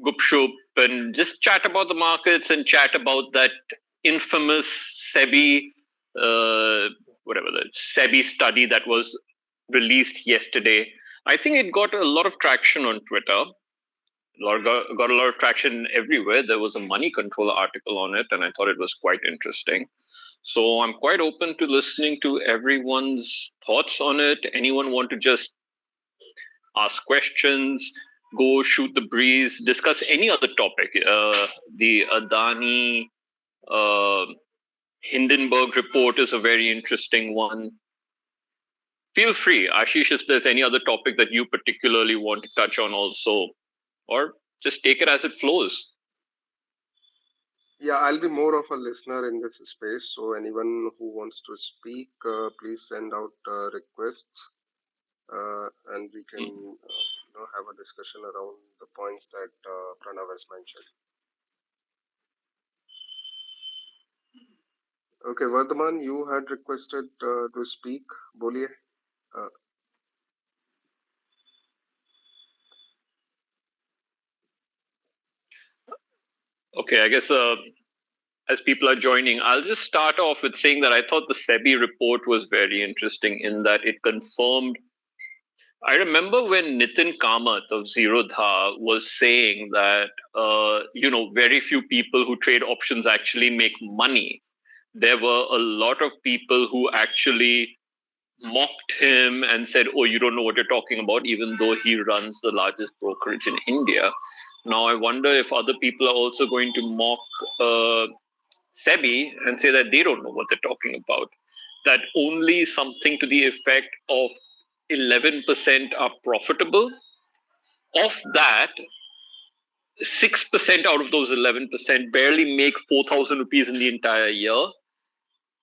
Gupshup and just chat about the markets and chat about that infamous SEBI, uh, whatever the SEBI study that was released yesterday. I think it got a lot of traction on Twitter. Got a lot of traction everywhere. There was a Money Control article on it, and I thought it was quite interesting. So I'm quite open to listening to everyone's thoughts on it. Anyone want to just ask questions, go shoot the breeze, discuss any other topic. The Adani uh, Hindenburg report is a very interesting one. Feel free, Ashish, if there's any other topic that you particularly want to touch on also, or just take it as it flows. Yeah, I'll be more of a listener in this space. So anyone who wants to speak, please send out requests, and we can have a discussion around the points that Pranav has mentioned. Okay, Vardhaman, you had requested to speak. Boliye. Uh, Okay, I guess as people are joining, I'll just start off with saying that I thought the SEBI report was very interesting in that it confirmed. I remember when Nitin Kamath of Zerodha was saying that very few people who trade options actually make money. There were a lot of people who actually mocked him and said, "Oh, you don't know what you're talking about," even though he runs the largest brokerage in India. Now, I wonder if other people are also going to mock SEBI and say that they don't know what they're talking about. That only something to the effect of 11% are profitable. Of that, 6% out of those 11% barely make 4,000 rupees in the entire year.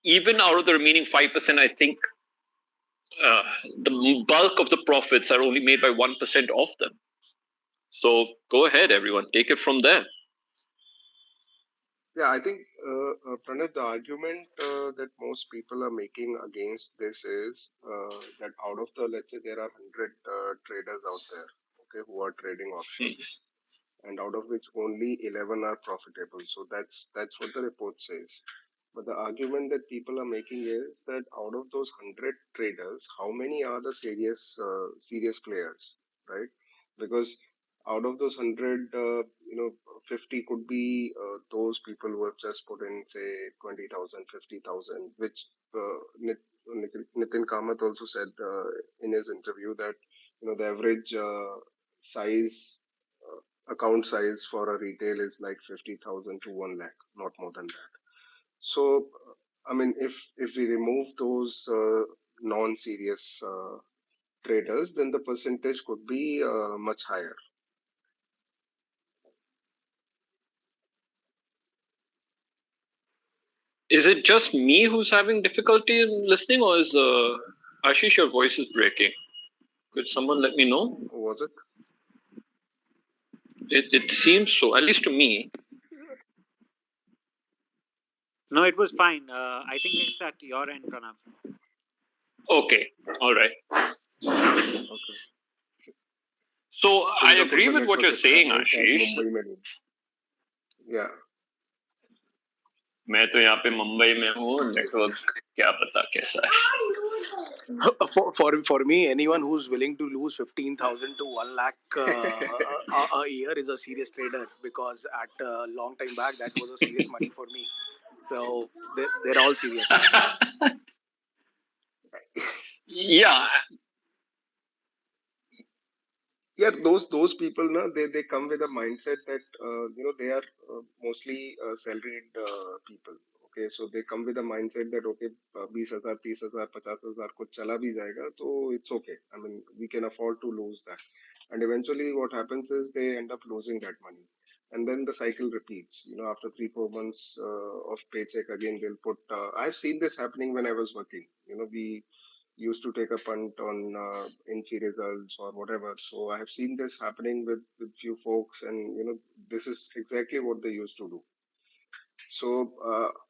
Even out of the remaining 5%, I think the bulk of the profits are only made by 1% of them. So go ahead, everyone, take it from there. yeah, I think, Pranav, the argument that most people are making against this is that out of the, let's say, there are 100 traders out there, okay, who are trading options, and out of which only 11 are profitable. So that's what the report says. But the argument that people are making is that out of those 100 traders, how many are the serious players, right? Because out of those 100, 50 could be those people who have just put in, say, 20,000, 50,000, which Nitin Kamath also said in his interview that, the average size account size for a retail is like 50,000 to 1 lakh, not more than that. So, I mean, if we remove those non-serious traders, then the percentage could be much higher. Is it just me who's having difficulty in listening, or is Ashish, your voice is breaking? Could someone let me know? Was it? It seems so, at least to me. No, it was fine. I think it's at your end, Pranav. Okay, all right. Okay. So I Singapore agree में with what you're network अच्छा saying, है, शायद Ashish. Mumbai में नहीं. Yeah. मैं तो यहाँ पे मुंबई में हूँ, नेटवर्क क्या पता कैसा है. For me, anyone who's willing to lose 15,000 to 1 lakh a year is a serious trader, because at a long time back that was a serious money for me. So they're all serious. Yeah. Yeah, those people, na, they come with a mindset that they are mostly salaried people. Okay, so they come with a mindset that okay, 20,000, 30,000, 50,000 कुछ चला भी जाएगा, तो it's okay. I mean, we can afford to lose that. And eventually, what happens is they end up losing that money, and then the cycle repeats. After 3-4 months of paycheck, again they'll put. I've seen this happening when I was working. We used to take a punt on entry results or whatever. So I have seen this happening with few folks, and this is exactly what they used to do. So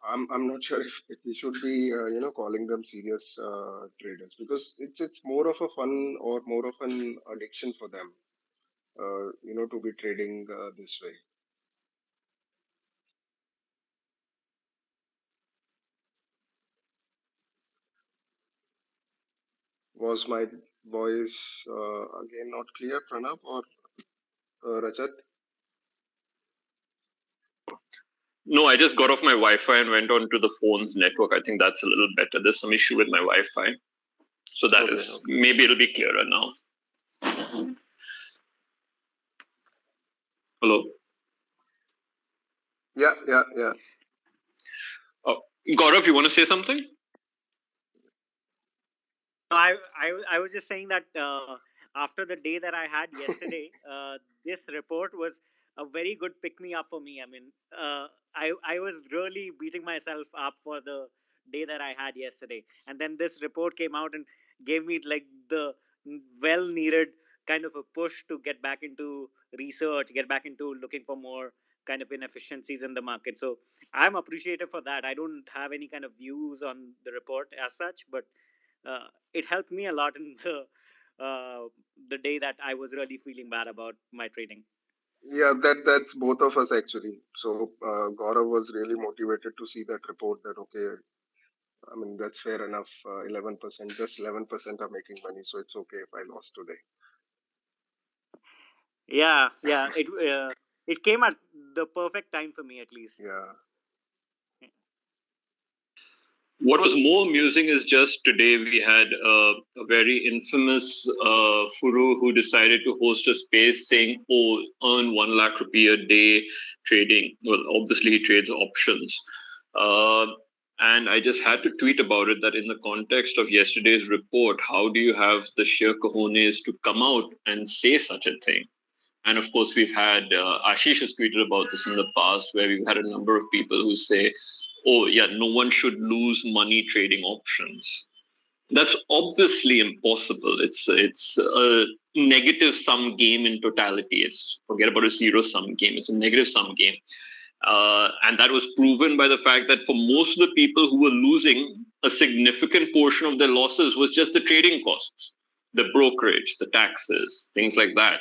I'm not sure if we should be calling them serious traders, because it's more of a fun or more of an addiction for them. to be trading this way. Was my voice again not clear, Pranav or Rajat? No, I just got off my Wi-Fi and went on to the phone's network. I think that's a little better. There's some issue with my Wi-Fi, so that Okay, is okay. maybe it'll be clearer now. Hello. Yeah. Gaurav, you want to say something? No, I was just saying that after the day that I had yesterday, this report was a very good pick me up for me. I mean, I was really beating myself up for the day that I had yesterday, and then this report came out and gave me like the well needed kind of a push to get back into research, get back into looking for more kind of inefficiencies in the market. So I'm appreciative for that. I don't have any kind of views on the report as such, but it helped me a lot in the day that I was really feeling bad about my trading. Yeah, that's both of us actually. So Gaurav was really motivated to see that report. That okay, I mean that's fair enough. 11%, just 11% are making money, so it's okay if I lost today. Yeah, it came at the perfect time for me at least. Yeah, What was more amusing is just today we had a very infamous Furu who decided to host a space saying, "Oh, earn 1 lakh rupee a day trading." Well, obviously he trades options, uh, and I just had to tweet about it that in the context of yesterday's report, how do you have the sheer cojones to come out and say such a thing? And of course, we've had Ashish has tweeted about this in the past, where we've had a number of people who say, "Oh, yeah, no one should lose money trading options." That's obviously impossible. It's a negative sum game in totality. It's forget about a zero sum game. It's a negative sum game, and that was proven by the fact that for most of the people who were losing, a significant portion of their losses was just the trading costs, the brokerage, the taxes, things like that.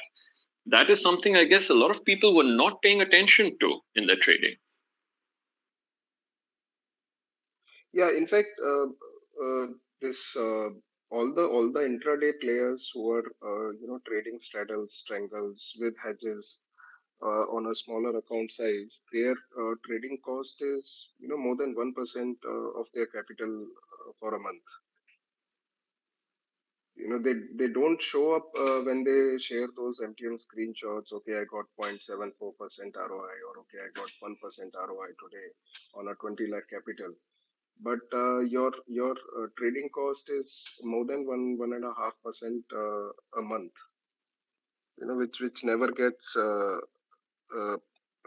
That is something I guess a lot of people were not paying attention to in their trading. yeah. In fact, this all the intraday players who are trading straddles, strangles with hedges on a smaller account size, their trading cost is more than 1% of their capital for a month. They don't show up when they share those MTM screenshots. Okay, I got 0.74% ROI, or okay, I got 1% ROI today on a 20 lakh capital. But your trading cost is more than 1.5% a month, which never gets uh,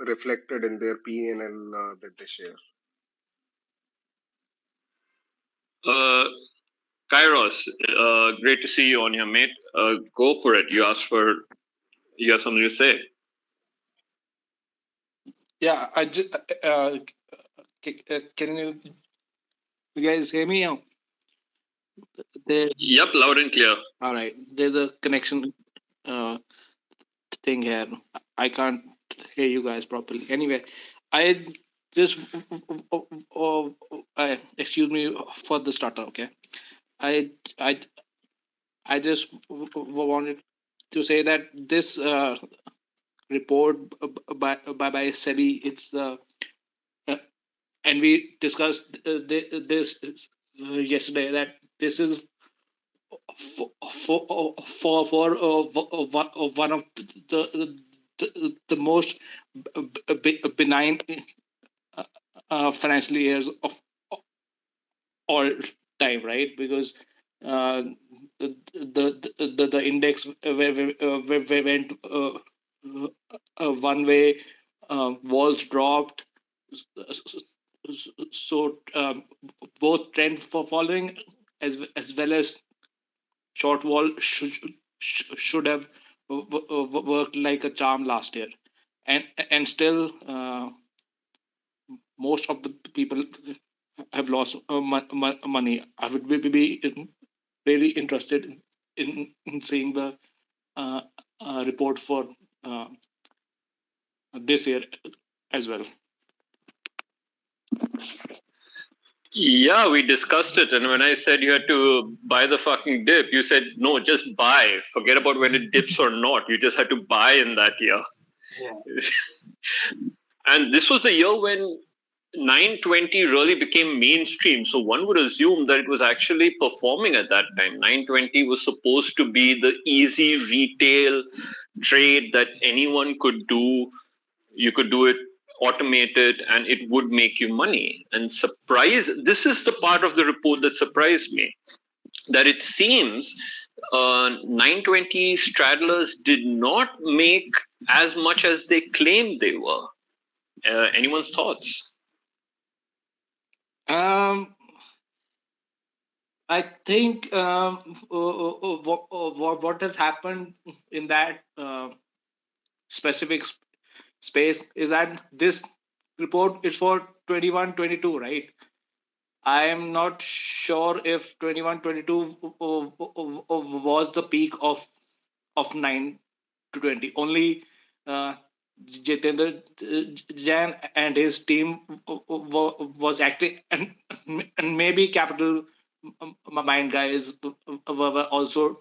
reflected in their P&L that they share. Uh, Kairos, great to see you on here, mate. Go for it. You have something to say. Yeah, can you guys hear me now? There, Yep, loud and clear. all right. There's a connection uh, thing here. I can't hear you guys properly. Anyway, I just excuse me for the stutter. Okay, I I I just wanted to say that this report by SEBI, it's uh, and we discussed this yesterday, that this is for one of the most benign financial years of all time, right? Because uh, the index went one way, walls dropped, so both trend for following as well as short wall should have worked like a charm last year, and still most of the people have lost money. I would be really interested in seeing the uh, report for this year as well. Yeah, we discussed it. And when I said you had to buy the fucking dip, you said, no, just buy. Forget about when it dips or not. You just had to buy in that year. Yeah. And this was the year when 920 really became mainstream. So one would assume that it was actually performing at that time. 920 was supposed to be the easy retail trade that anyone could do. You could do it, automate it, and it would make you money. And this is the part of the report that surprised me, that it seems 920 straddlers did not make as much as they claimed they were. Anyone's thoughts? I think what has happened in that specific space is that this report is for 21-22, right? I am not sure if 21-22 was the peak of 9 to 20. Only Jitendra Jain and his team was active, and maybe Capital Mind guys were also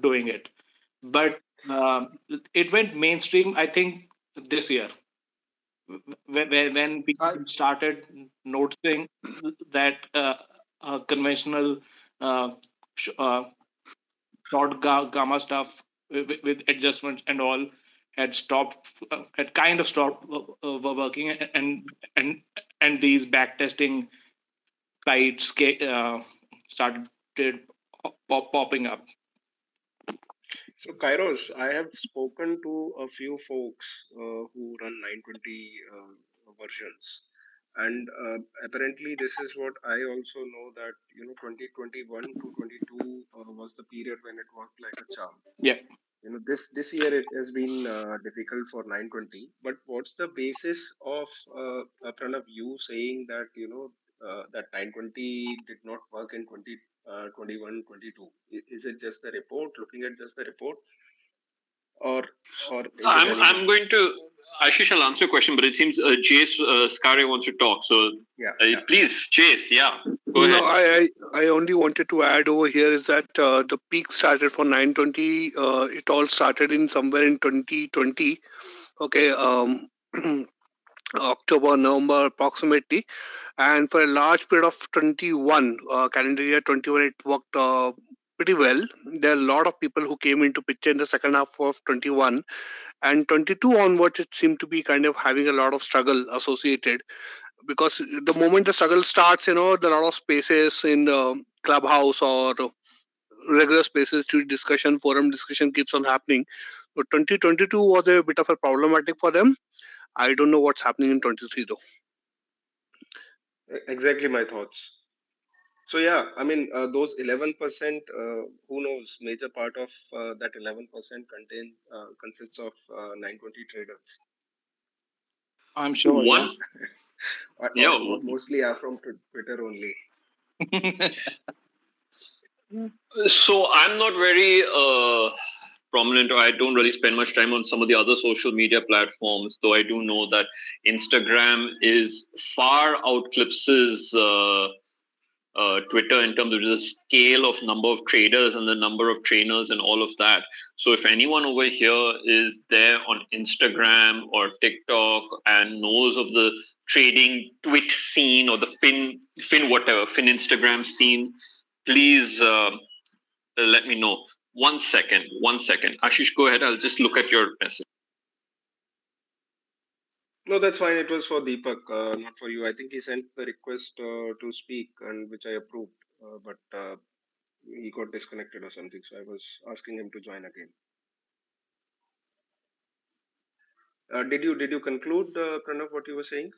doing it. But it went mainstream, I think, this year when people started noticing that conventional short gamma stuff with adjustments and all had kind of stopped working, and these backtesting sites started popping up. So, Kairos, I have spoken to a few folks who run 920 versions, and apparently, this is what I also know, that 2021 to 22 was the period when it worked like a charm. Yeah. This year it has been difficult for 920. But what's the basis of Pranav, you saying that that 920 did not work in 2021 22? Is it just the report? Looking at just the report, or is it I'm going to Ashish, I'll answer your question, but it seems Chase Skare wants to talk. So please, Chase, go No, ahead. I only wanted to add over here is that the peak started for 920. It all started in somewhere in 2020. Okay, October, November approximately, and for a large period of 21 calendar year 21, it worked pretty well. There are a lot of people who came into picture in the second half of 21, and 22 onwards it seemed to be kind of having a lot of struggle associated, because the moment the struggle starts, there are a lot of spaces in clubhouse or regular spaces to discussion, forum discussion keeps on happening. So 2022 was a bit of a problematic for them. I don't know what's happening in 23 though. exactly my thoughts? So yeah, I mean those 11%. Who knows? Major part of that 11% consists of 920 traders. I'm sure. One, Mostly are from Twitter only. So I'm not very prominent, or I don't really spend much time on some of the other social media platforms, though I do know that Instagram is far outclipses Twitter in terms of the scale of number of traders and the number of trainers and all of that. So if anyone over here is there on Instagram or TikTok and knows of the trading Twitch scene or the fin Instagram scene, please let me know. One second. Ashish, go ahead. I'll just look at your message. No, that's fine. It was for Deepak, not for you. I think he sent the request to speak, and which I approved, but he got disconnected or something. So I was asking him to join again. Did you conclude, Pranav, what you were saying?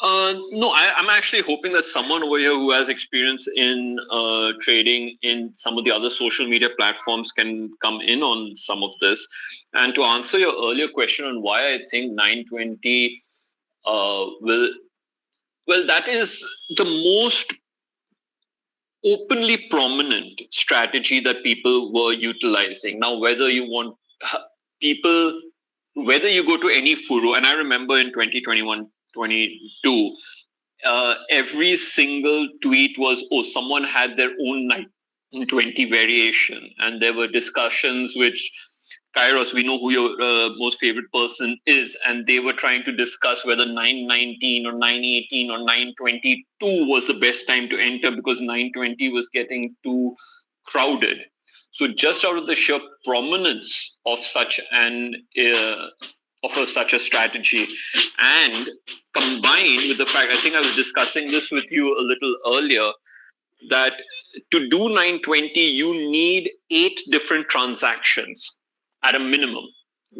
No, I'm actually hoping that someone over here who has experience in trading in some of the other social media platforms can come in on some of this. And to answer your earlier question on why I think 920 well, that is the most openly prominent strategy that people were utilizing. Now, whether you want people, whether you go to any furu, and I remember in 2021, 22, every single tweet was, oh, someone had their own 920 variation. And there were discussions which, Kairos, we know who your most favorite person is, and they were trying to discuss whether 919 or 918 or 922 was the best time to enter because 920 was getting too crowded. So just out of the sheer prominence of such such a strategy, and combined with the fact, I think I was discussing this with you a little earlier, that to do 920, you need 8 different transactions at a minimum,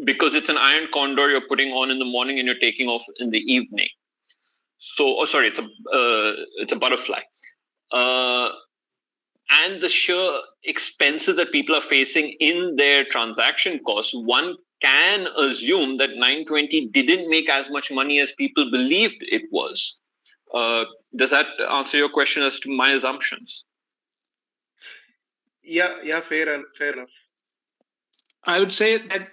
because it's an iron condor you're putting on in the morning and you're taking off in the evening. So, it's a butterfly. And the sheer expenses that people are facing in their transaction costs, one can assume that 920 didn't make as much money as people believed it was. Does that answer your question as to my assumptions? Yeah, fair enough. I would say that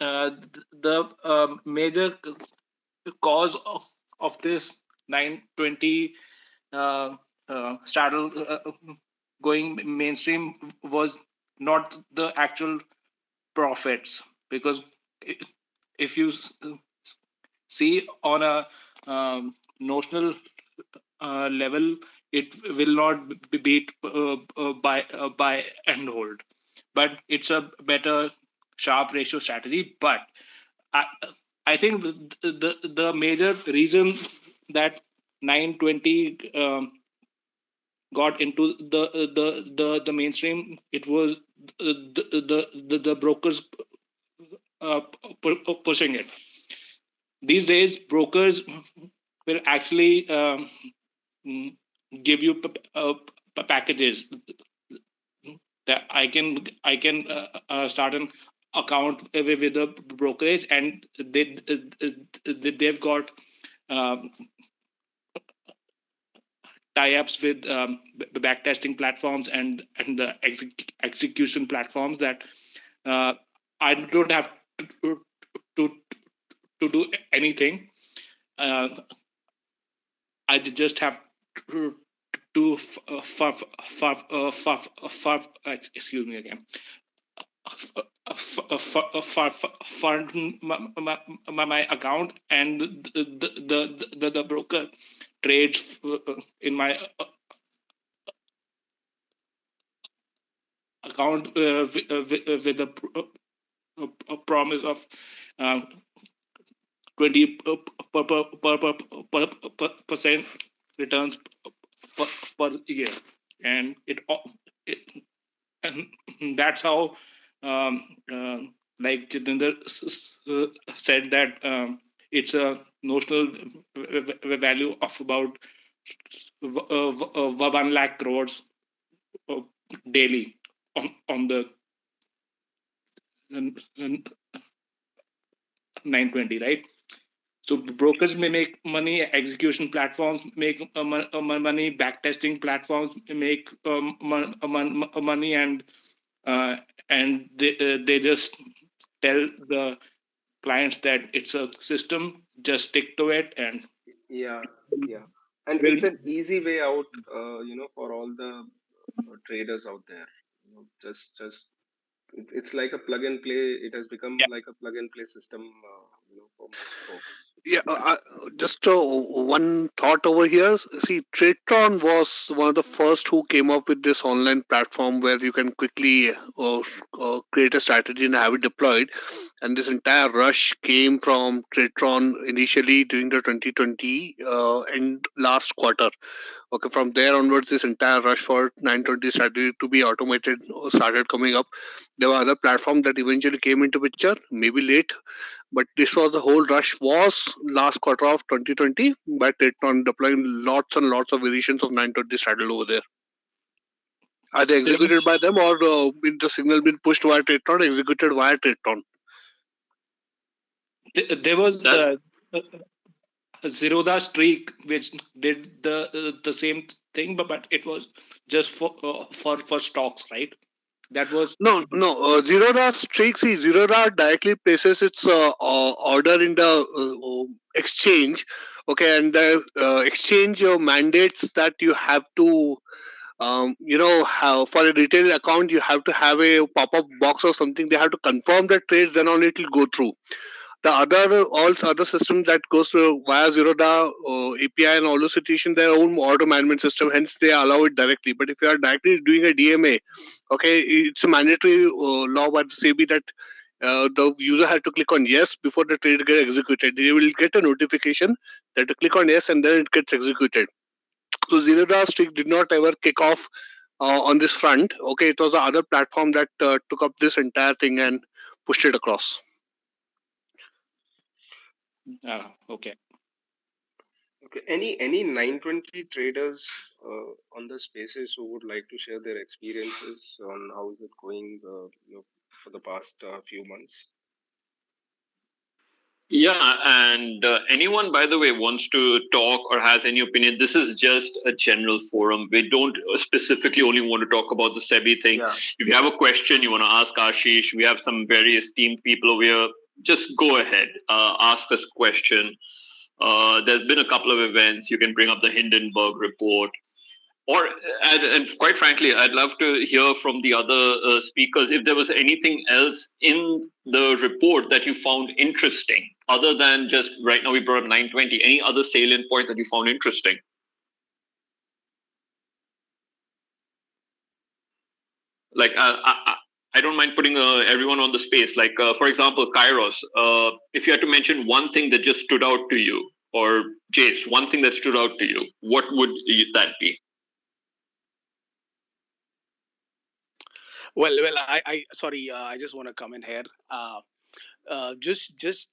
the major cause of this 920 straddle going mainstream was not the actual profits, because if you see on a notional level, it will not be beat buy and hold, but it's a better Sharpe ratio strategy. But I think the major reason that 920 got into the mainstream, it was the brokers pushing it. These days, brokers will actually give you packages that I can start an account with the brokerage, and they've got tie-ups with backtesting platforms and the execution platforms that I don't have to do anything. I just have to excuse me again. Fund my account, and the broker trades in my account with a promise of 20% returns per year, and and that's how like Jitendra said, that it's a notional value of about 1 lakh crores daily on the 920, right? So brokers may make money, execution platforms make money, backtesting platforms make money, and they just tell the clients that it's a system, just stick to it, and Yeah, and it's an easy way out, for all the traders out there. Just it's like a plug and play. It has become like a plug and play system, for most folks. Yeah, just one thought over here. See, TradeTron was one of the first who came up with this online platform where you can quickly create a strategy and have it deployed. And this entire rush came from TradeTron initially during the 2020 and last quarter. Okay, from there onwards, this entire rush for 920 strategy to be automated started coming up. There were other platforms that eventually came into picture, maybe late, but this was the whole rush was last quarter of 2020 by TradeTron deploying lots and lots of variations of 920 straddle over there. Are they executed by them, or the signal been pushed via TradeTron, executed via TradeTron? There was Zerodha streak, which did the same thing, but it was just for stocks, right? That was No. Zerodha streak. See, Zerodha directly places its order in the exchange. Okay, and the exchange mandates that you have to, how for a retail account you have to have a pop-up box or something. They have to confirm the trades, then only it will go through. The all other systems that goes through via Zerodha API and all those situations, their own order management system. Hence, they allow it directly. But if you are directly doing a DMA, okay, it's a mandatory law by the SEBI that the user had to click on yes before the trade get executed. They will get a notification that to click on yes and then it gets executed. So Zerodha Streak did not ever kick off on this front. Okay, it was the other platform that took up this entire thing and pushed it across. okay. Okay. Any 920 traders on the spaces who would like to share their experiences on how is it going, for the past few months? Yeah, and anyone, by the way, wants to talk or has any opinion, this is just a general forum. We don't specifically only want to talk about the SEBI thing. Yeah. If you have a question, you want to ask Ashish, we have some very esteemed people over here. Just go ahead, ask us a question. There's been a couple of events. You can bring up the Hindenburg report. Or, and quite frankly, I'd love to hear from the other speakers if there was anything else in the report that you found interesting, other than just right now we brought up 920. Any other salient point that you found interesting? Like, I don't mind putting everyone on the space. Like, for example, Kairos. If you had to mention one thing that just stood out to you, or Jace, one thing that stood out to you, what would that be? Well, I sorry, I just want to come in here. Just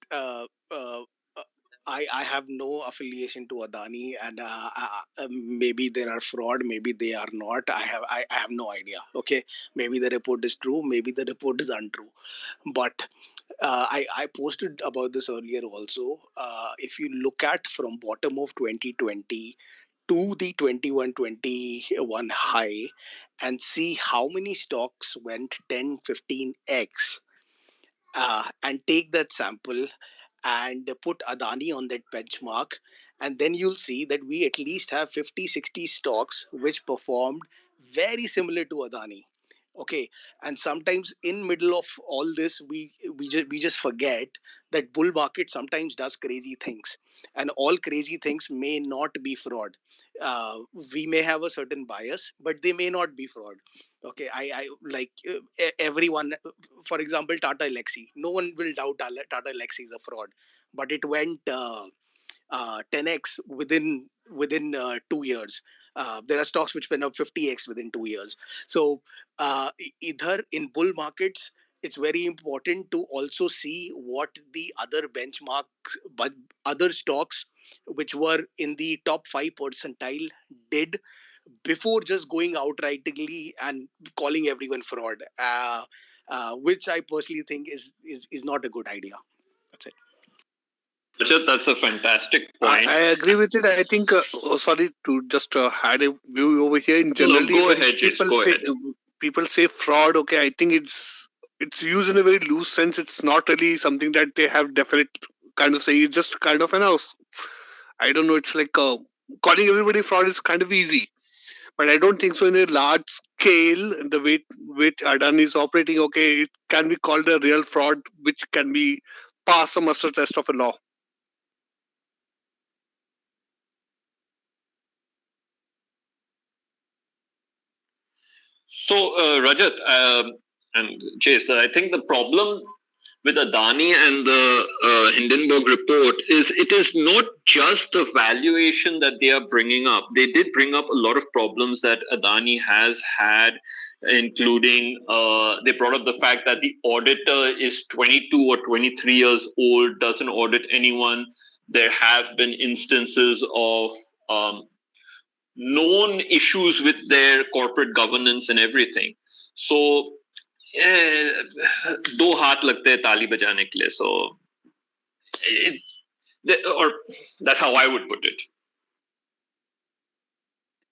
I have no affiliation to Adani, and maybe there are fraud, maybe they are not. I have no idea. Okay, maybe the report is true, maybe the report is untrue. But I posted about this earlier also. If you look at from bottom of 2020 to the 21 high and see how many stocks went 10 15x, and take that sample and put Adani on that benchmark, and then you'll see that we at least have 50 60 stocks which performed very similar to Adani. Okay, and sometimes in middle of all this we just forget that bull market sometimes does crazy things, and all crazy things may not be fraud. We may have a certain bias, but they may not be fraud. Okay, I like everyone. For example, Tata Elxsi. No one will doubt Tata Elxsi is a fraud, but it went 10x within 2 years. There are stocks which went up 50x within 2 years. So either in bull markets, it's very important to also see what the other benchmarks, but other stocks which were in the top 5 percentile did before just going outrightly and calling everyone fraud, which I personally think is not a good idea. That's it. Rajat, that's a fantastic I, point. I agree with it. I think, sorry to just add a view over here. In No, generally, go when ahead, Jace. people Go say ahead. fraud, okay, I think it's used in a very loose sense. It's not really something that they have definite kind of say. It's just kind of an house. I don't know. It's like calling everybody fraud is kind of easy, but I don't think so. In a large scale, the way which Adani is operating, okay, it can be called a real fraud, which can be pass the muster test of a law. So, Rajat and Jace, I think the problem with Adani and the Hindenburg report is it is not just the valuation that they are bringing up. They did bring up a lot of problems that Adani has had, including they brought up the fact that the auditor is 22 or 23 years old, doesn't audit anyone. There have been instances of known issues with their corporate governance and everything. So दो हाथ लगते हैं ताली बजाने के लिए. So or that's how I would put it.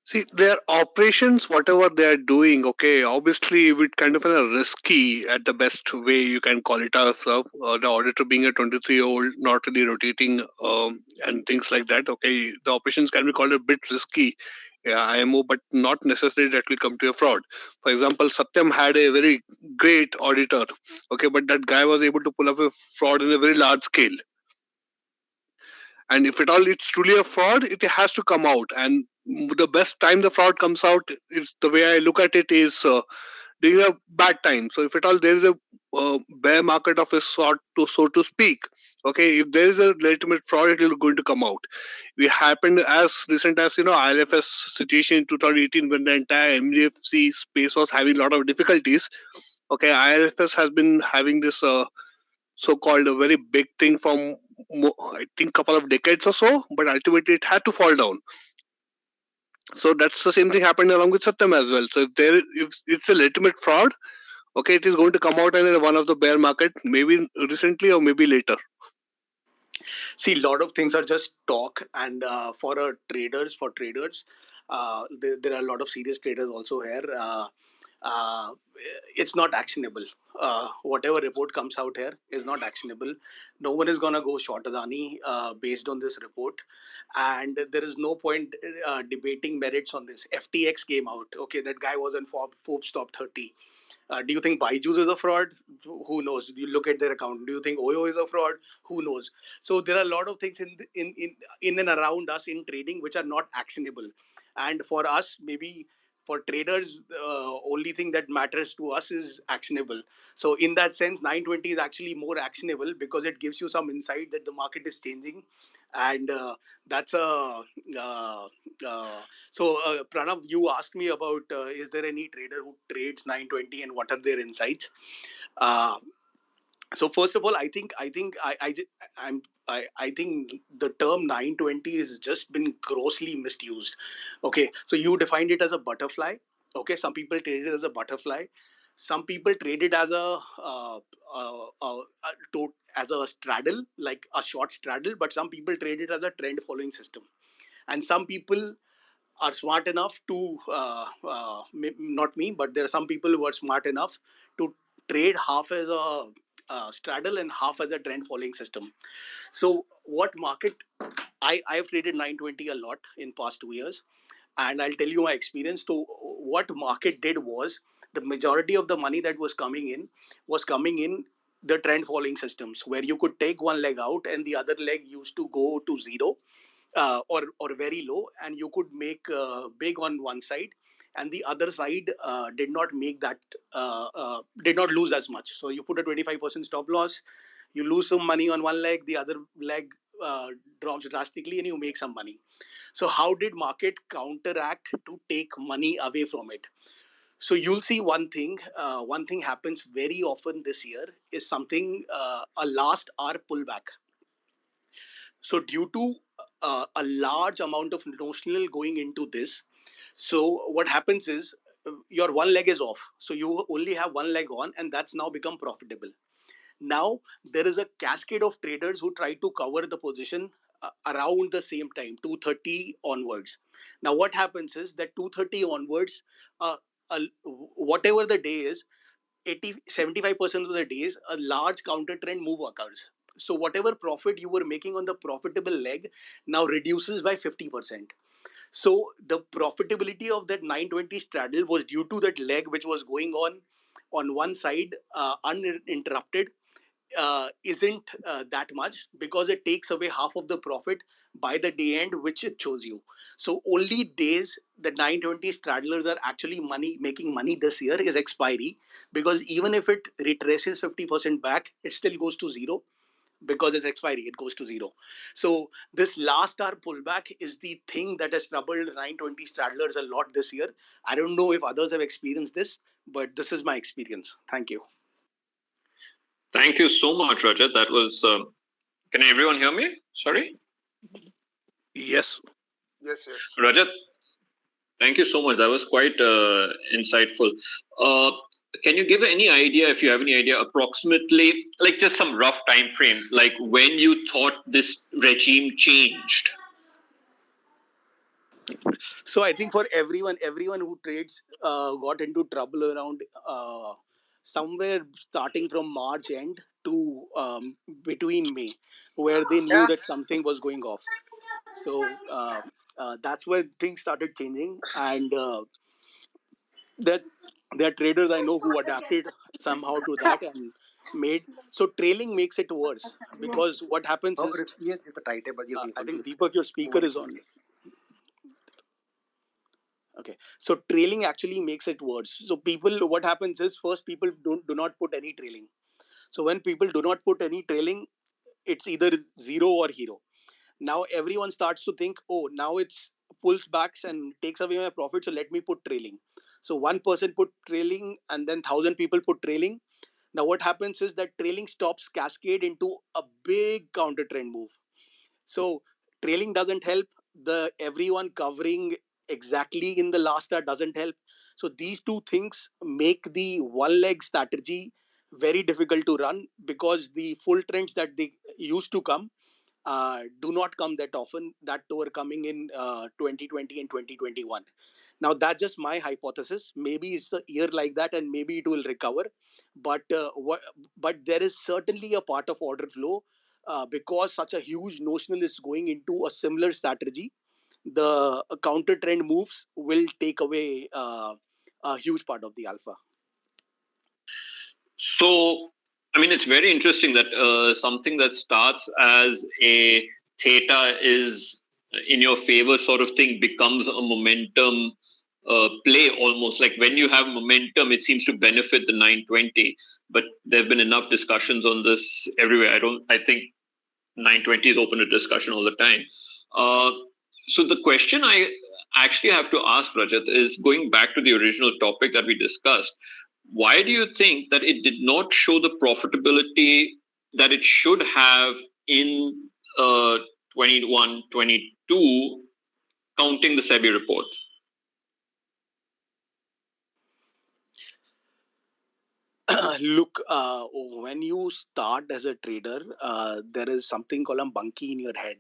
See, their operations, whatever they are doing, okay, obviously it kind of risky at the best way you can call it as the auditor being a 23-year-old, not really rotating and things like that. Okay, the operations can be called a bit risky, yeah, IMO, but not necessarily that will come to a fraud. For example, Satyam had a very great auditor, okay, but that guy was able to pull off a fraud in a very large scale. And if at all it's truly a fraud, it has to come out. And the best time the fraud comes out is, the way I look at it, is during a bad time. So if at all there is a bear market of a sort, to so to speak, okay, if there is a legitimate fraud, it is going to come out. We happened as recent as ILFS situation in 2018, when the entire MDFC space was having a lot of difficulties. Okay, ILFS has been having this so-called a very big thing from I think couple of decades or so, but ultimately it had to fall down. So that's the same thing happened along with Satyam as well. So if it's a legitimate fraud, okay, it is going to come out in one of the bear market, maybe recently or maybe later. See, a lot of things are just talk, and for traders, there are a lot of serious traders also here. Uh, it's not actionable. Whatever report comes out here is not actionable. No one is gonna go short Adani based on this report, and there is no point debating merits on this. FTX came out. Okay, that guy was in Forbes top 30. Do you think Byju's is a fraud? Who knows? You look at their account. Do you think Oyo is a fraud? Who knows? So there are a lot of things in and around us in trading which are not actionable. And for us, maybe for traders, only thing that matters to us is actionable. So in that sense, 920 is actually more actionable because it gives you some insight that the market is changing, and that's a Pranav, you asked me about is there any trader who trades 920 and what are their insights. Uh, so first of all, I think the term 920 has just been grossly misused. Okay, so you defined it as a butterfly. Okay, some people trade it as a butterfly. Some people trade it as as a straddle, like a short straddle. But some people trade it as a trend following system. And some people are smart enough to not me, but there are some people who are smart enough to trade half as a straddle and half as a trend following system. So what market, I've traded 920 a lot in past 2 years, and I'll tell you my experience. So what market did was, the majority of the money that was coming in the trend following systems, where you could take one leg out and the other leg used to go to zero, or very low, and you could make big on one side, and the other side did not lose as much. So you put a 25% stop loss, you lose some money on one leg, the other leg drops drastically, and you make some money. So how did market counteract to take money away from it? So you'll see one thing happens very often this year is something, a last hour pullback. So due to a large amount of notional going into this, so what happens is, your one leg is off, so you only have one leg on, and that's now become profitable. Now there is a cascade of traders who try to cover the position around the same time, 230 onwards. Now what happens is that 230 onwards, whatever the day is, 75% of the days a large counter trend move occurs. So whatever profit you were making on the profitable leg now reduces by 50%. So the profitability of that 920 straddle was due to that leg which was going on one side uninterrupted, isn't that much, because it takes away half of the profit by the day end which it shows you. So only days the 920 straddlers are actually making money this year is expiry, because even if it retraces 50% back, it still goes to zero, because it's expiry, it goes to zero. So this last hour pullback is the thing that has troubled 920 straddlers a lot this year. I don't know if others have experienced this, but this is my experience. Thank you. Thank you so much, Rajat. That was. Can everyone hear me? Sorry. Yes. Yes, yes. Rajat, thank you so much. That was quite insightful. can you give any idea, if you have any idea, approximately, like just some rough time frame, like when you thought this regime changed? So I think for everyone who trades got into trouble around somewhere starting from March end to between May, where they knew that something was going off. So that's where things started changing, and that there are traders I know who adapted somehow to that and made. So trailing makes it worse because what happens is, I think Deepak, your speaker is on. Okay, so trailing actually makes it worse. So people, what happens is, first people do not put any trailing. So when people do not put any trailing, it's either zero or hero. Now everyone starts to think, oh, now it's pulls backs and takes away my profit, so let me put trailing. So one person put trailing and then 1,000 people put trailing. Now what happens is that trailing stops cascade into a big counter trend move. So trailing doesn't help. The everyone covering exactly in the last hour doesn't help. So these two things make the one leg strategy very difficult to run, because the full trends that they used to come do not come that often, that were coming in 2020 and 2021. Now that's just my hypothesis. Maybe it's a year like that and maybe it will recover. But there is certainly a part of order flow, because such a huge notional is going into a similar strategy. The counter trend moves will take away a huge part of the alpha. So, I mean, it's very interesting that something that starts as a theta is in your favor sort of thing becomes a momentum play almost. Like when you have momentum, it seems to benefit the 920. But there have been enough discussions on this everywhere. I think 920 is open to discussion all the time. Uh, so the question I actually have to ask, Rajat, is going back to the original topic that we discussed. Why do you think that it did not show the profitability that it should have in 21, 22, counting the SEBI report? Look, when you start as a trader, there is something called a monkey in your head.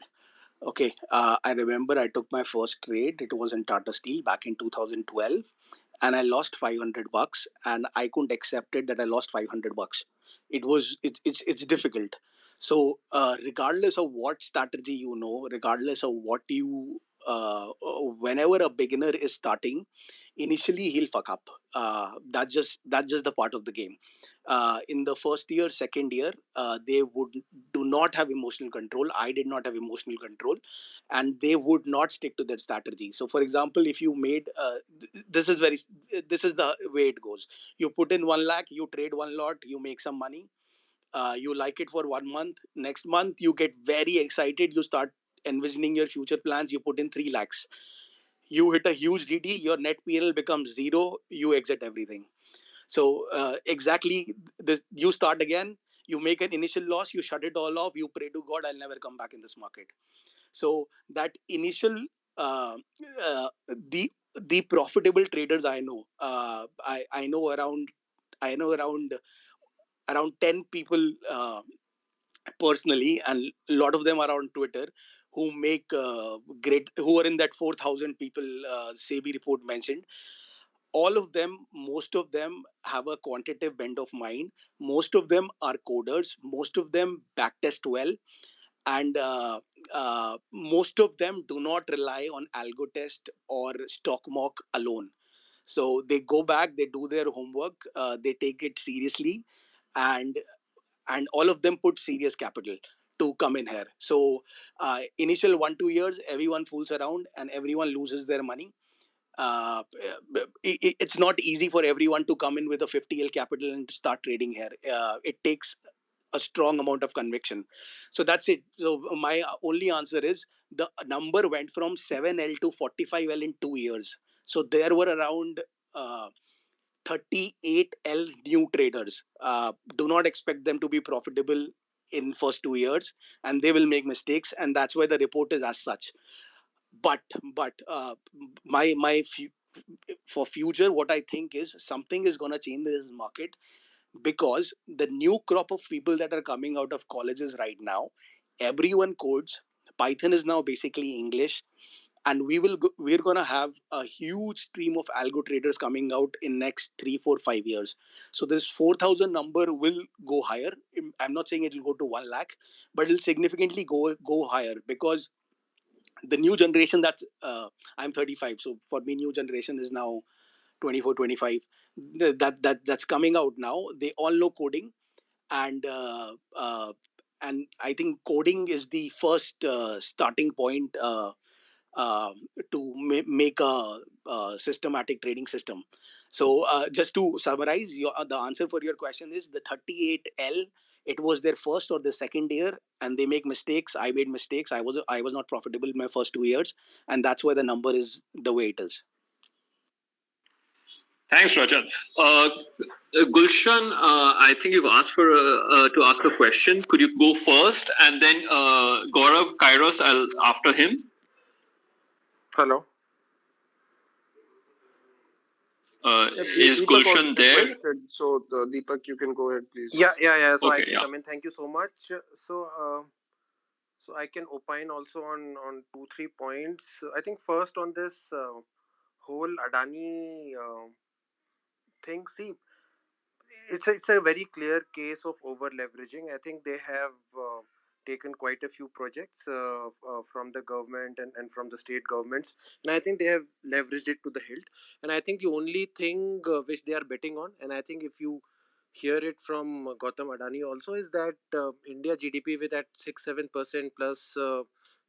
Okay, I remember I took my first trade. It was in Tata Steel back in 2012, and I lost $500, and I couldn't accept it that I lost $500. It's difficult. So regardless of what strategy you know, regardless of what you whenever a beginner is starting, initially he'll fuck up. That's just the part of the game. In the first year, second year, they would do not have emotional control. I did not have emotional control, and they would not stick to their strategy. So for example, if you made this is the way it goes. You put in 1 lakh, you trade one lot, you make some money. You like it for 1 month. Next month you get very excited, you start envisioning your future plans, you put in 3 lakhs. You hit a huge DD, your net PL becomes zero, you exit everything. So exactly, you start again, you make an initial loss, you shut it all off, you pray to God, I'll never come back in this market. So that initial uh, uh, the profitable traders I know, I know around 10 people personally, and a lot of them are on Twitter, who make great, who are in that 4,000 people SEBI report mentioned. All of them, most of them have a quantitative bent of mind. Most of them are coders. Most of them backtest well, and most of them do not rely on algo test or stock mock alone. So they go back, they do their homework, they take it seriously, and all of them put serious capital to come in here. So initial 1 2 years, everyone fools around and everyone loses their money. It's not easy for everyone to come in with a 50L capital and start trading here. It takes a strong amount of conviction. So that's it. So my only answer is, the number went from 7L to 45L in 2 years. So there were around 38L new traders. Do not expect them to be profitable in first 2 years, and they will make mistakes, and that's why the report is as such. But my for future, what I think is something is going to change this market, because the new crop of people that are coming out of colleges right now, everyone codes. Python is now basically English, and we're going to have a huge stream of algo traders coming out in next 3 4 5 years. So this 4,000 number will go higher. I'm not saying it will go to 1 lakh, but it'll significantly go higher, because the new generation, that's I'm 35, so for me new generation is now 24 25. That's coming out now, they all know coding. And I think coding is the first starting point, to make a, systematic trading system. So just to summarize, the answer for your question is the 38L. It was their first or the second year, and they make mistakes. I made mistakes. I was not profitable in my first 2 years, and that's why the number is the way it is. Thanks, Rajat. Gulshan, I think you've asked for to ask a question. Could you go first, and then Gaurav Kairos, I'll after him. Hello. Is Deepak Gulshan also there? requested, so Deepak, you can go ahead, please. Yeah. So I Okay, can yeah. come in. Thank you so much. So I can opine also on 2 3 points. I think first on this whole Adani thing. See, it's a very clear case of over leveraging. I think they have taken quite a few projects from the government and from the state governments, and I think they have leveraged it to the hilt. And I think the only thing which they are betting on, and I think if you hear it from Gautam Adani also, is that India GDP with at 6 7% plus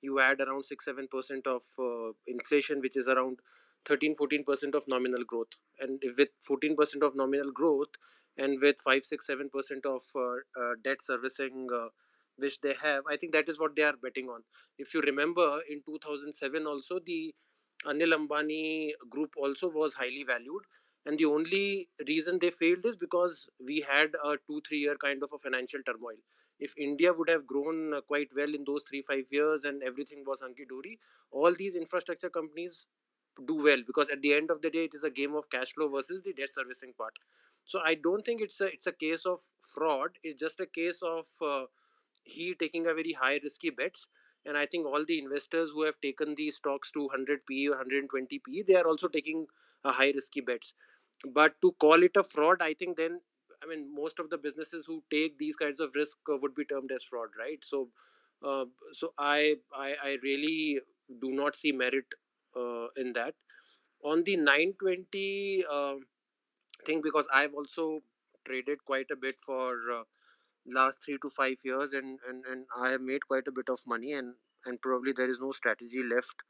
you add around 6 7% of inflation, which is around 13 14% of nominal growth. And with 14% of nominal growth, and with 5 6 7% of debt servicing which they have, I think that is what they are betting on. If you remember, in 2007 also, the Anil Ambani group also was highly valued, and the only reason they failed is because we had a 2 3 year kind of a financial turmoil. If India would have grown quite well in those 3 5 years and everything was hunky dory, all these infrastructure companies do well, because at the end of the day it is a game of cash flow versus the debt servicing part. So I don't think it's a case of fraud. It's just a case of he taking a very high risky bets. And I think all the investors who have taken these stocks to 100 p or 120 p, they are also taking a high risky bets. But to call it a fraud, I think then, I mean, most of the businesses who take these kinds of risk would be termed as fraud, right? So I really do not see merit in that. On the 920 thing, because I've also traded quite a bit for last 3 to 5 years, and I have made quite a bit of money, and probably there is no strategy left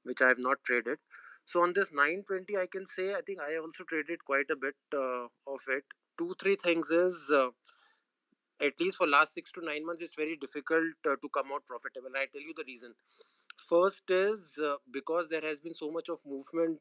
which I have not traded. So on this 920, I can say I think I also traded quite a bit of it. 2 3 things is, at least for last 6 to 9 months, it's very difficult to come out profitable. I tell you the reason. First is because there has been so much of movement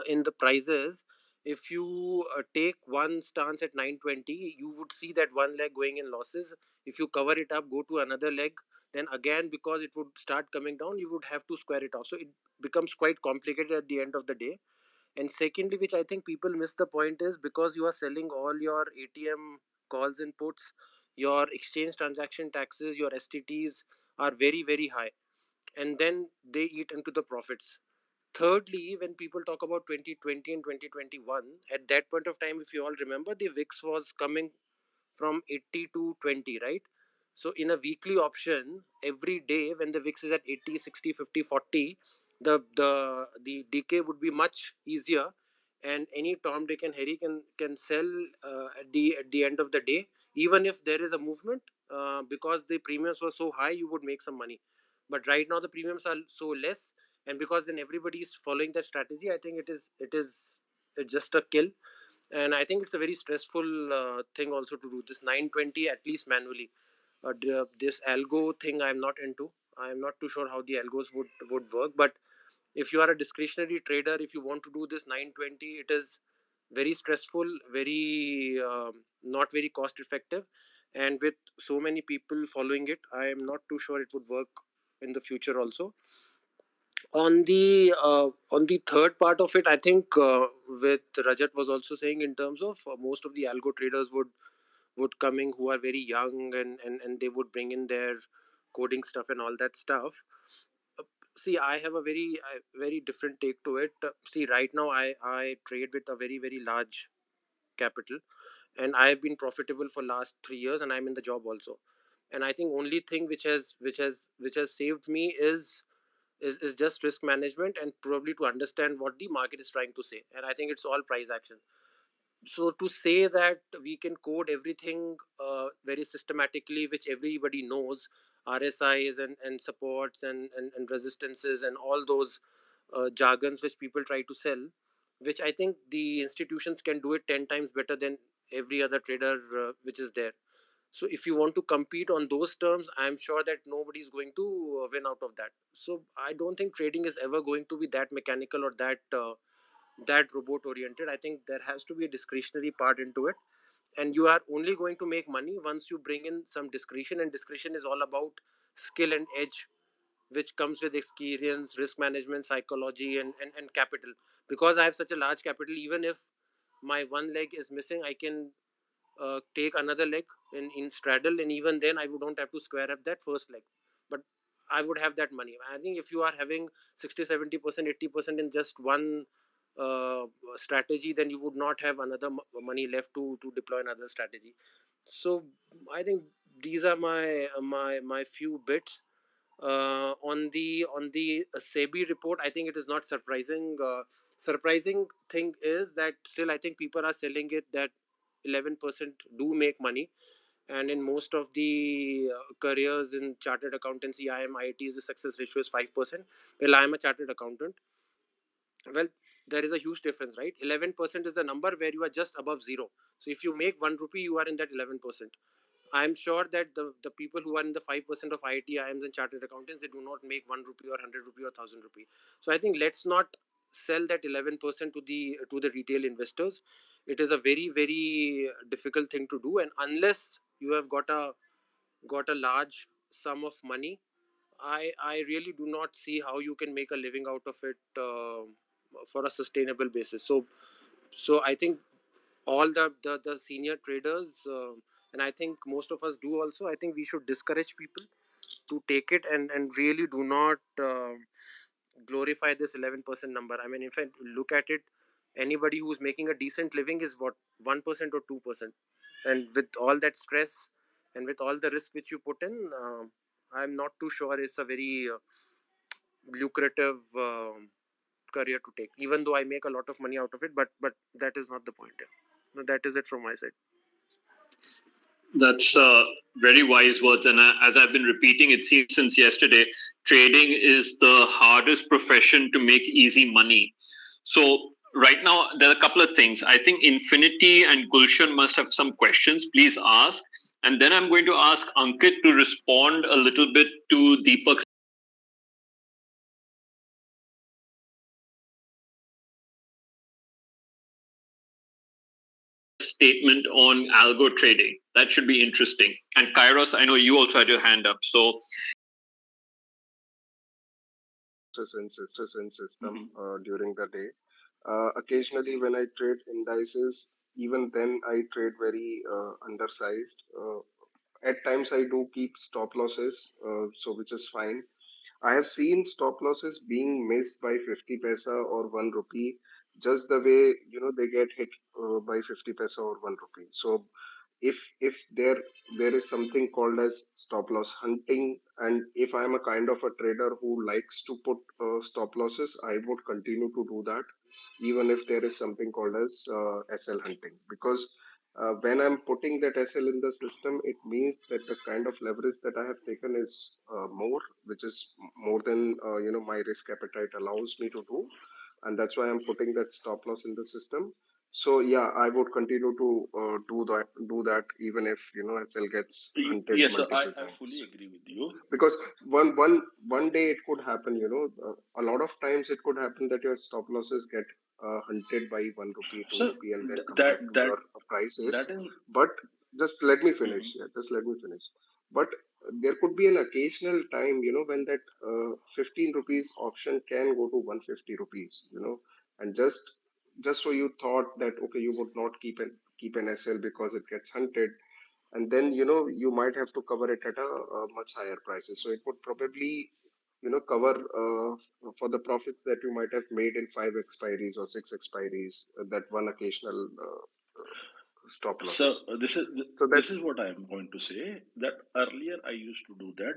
in the prices. If you take one stance at 920, you would see that one leg going in losses. If you cover it up, go to another leg, then again, because it would start coming down, you would have to square it off. So it becomes quite complicated at the end of the day. And secondly, which I think people miss the point, is because you are selling all your ATM calls and puts, your exchange transaction taxes, your STTs are very, very high. And then they eat into the profits. Thirdly, when people talk about 2020 and 2021, at that point of time, if you all remember, the VIX was coming from 80 to 20, right? So in a weekly option, every day when the VIX is at 80, 60, 50, 40, the decay would be much easier, and any Tom, Dick, and Harry can sell at the end of the day, even if there is a movement, because the premiums were so high, you would make some money. But right now the premiums are so less, and because then everybody is following that strategy, I think it is it's just a kill. And I think it's a very stressful thing also to do this 920 at least manually. This algo thing I'm not into. I'm not too sure how the algos would work, but if you are a discretionary trader, if you want to do this 920, it is very stressful, very not very cost effective, and with so many people following it, I am not too sure it would work in the future also. On the third part of it, I think with Rajat was also saying in terms of most of the algo traders would coming who are very young, and they would bring in their coding stuff and all that stuff. Uh, See, I have a very different take to it. See, right now I trade with a very large capital, and I have been profitable for last 3 years, and I'm in the job also. And I think only thing which has saved me is just risk management, and probably to understand what the market is trying to say. And I think it's all price action. So to say that we can code everything very systematically, which everybody knows, RSIs and supports and resistances and all those jargons which people try to sell, which I think the institutions can do it 10 times better than every other trader which is there. So if you want to compete on those terms, I'm sure that nobody is going to win out of that. So I don't think trading is ever going to be that mechanical or that robot oriented. I think there has to be a discretionary part into it, and you are only going to make money once you bring in some discretion, and discretion is all about skill and edge, which comes with experience, risk management, psychology, and capital. Because I have such a large capital, even if my one leg is missing, I can take another leg in straddle, and even then I don't have to square up that first leg. But I would have that money. I think if you are having 60, 70%, 80% in just one uh, strategy, then you would not have another money left to deploy another strategy. So I think these are my few bits on the SEBI report. I think it is not surprising. Surprising thing is that still I think people are selling it that 11% do make money, and in most of the careers in chartered accountancy, IIT's the success ratio is 5%. Well, I am a chartered accountant. Well, there is a huge difference, right? 11% is the number where you are just above zero. So if you make 1 rupee, you are in that 11%. I'm sure that the people who are in the 5% of IIT, IIMs and chartered accountants, they do not make 1 rupee or 100 rupee or 1000 rupee. So I think let's not sell that 11% to the retail investors. It is a very difficult thing to do, and unless you have got a large sum of money, I really do not see how you can make a living out of it for a sustainable basis. So I think all the senior traders, and I think most of us do also, I think we should discourage people to take it, and really do not glorify this 11% number. I mean, if I look at it, anybody who's making a decent living is what, 1% or 2%. And with all that stress and with all the risk which you put in, I'm not too sure it's a very lucrative career to take, even though I make a lot of money out of it. But that is not the point here. No, that is it from my side. That's very wise words. And as I've been repeating, it seems since yesterday, trading is the hardest profession to make easy money. So, right now, there are a couple of things. I think Infinity and Gulshan must have some questions. Please ask. And then I'm going to ask Ankit to respond a little bit to Deepak's statement on algo trading. That should be interesting. And Kairos, I know you also had your hand up. So, in system during the day. Occasionally, when I trade indices, even then I trade very undersized. At times, I do keep stop losses, so which is fine. I have seen stop losses being missed by 50 paisa or 1 rupee, just the way they get hit by 50 paisa or 1 rupee. So if there is something called as stop loss hunting, and if I'm a kind of a trader who likes to put stop losses, I would continue to do that, even if there is something called as SL hunting, because when I'm putting that SL in the system, it means that the kind of leverage that I have taken is more, which is more than my risk appetite allows me to do, and that's why I'm putting that stop loss in the system. So yeah, I would continue to do that even if SL gets hunted Yes, multiple I fully times, agree with you. because one day it could happen. A lot of times it could happen that your stop losses get hunted by 1 rupee, 2 So rupee, and then come back that to that your prices. that is But just let me finish. Yeah, just let me finish. But there could be an occasional time, when that 15 rupees option can go to 150 rupees, and just so you thought that okay, you would not keep an SL because it gets hunted, and then you might have to cover it at a much higher prices. So it would probably cover for the profits that you might have made in five expiries or six expiries, that one occasional stop So loss. So this that's is what I am going to say, that earlier I used to do that.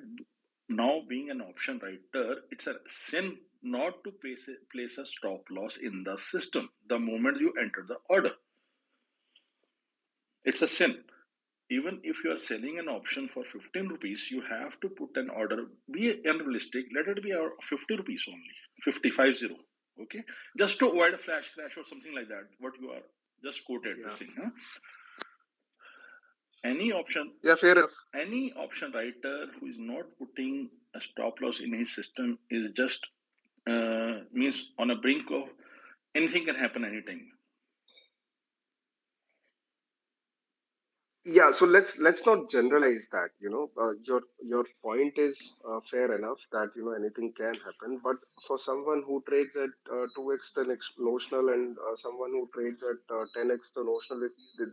Now being an option writer, it's a sin not to place a stop loss in the system the moment you enter the order. It's a sin. Even if you are selling an option for 15 rupees, you have to put an order. Be unrealistic. Let it be 50 rupees only. 50. Okay. Just to avoid a flash crash or something like that. What you are just quoted yeah, this thing. Huh? Any option fair enough. any option writer who is not putting a stop loss in his system is just means on a brink of anything can happen anytime. Yeah, so let's not generalize that. Your point is fair enough that anything can happen, but for someone who trades at 2x the next notional, and someone who trades at 10x the notional,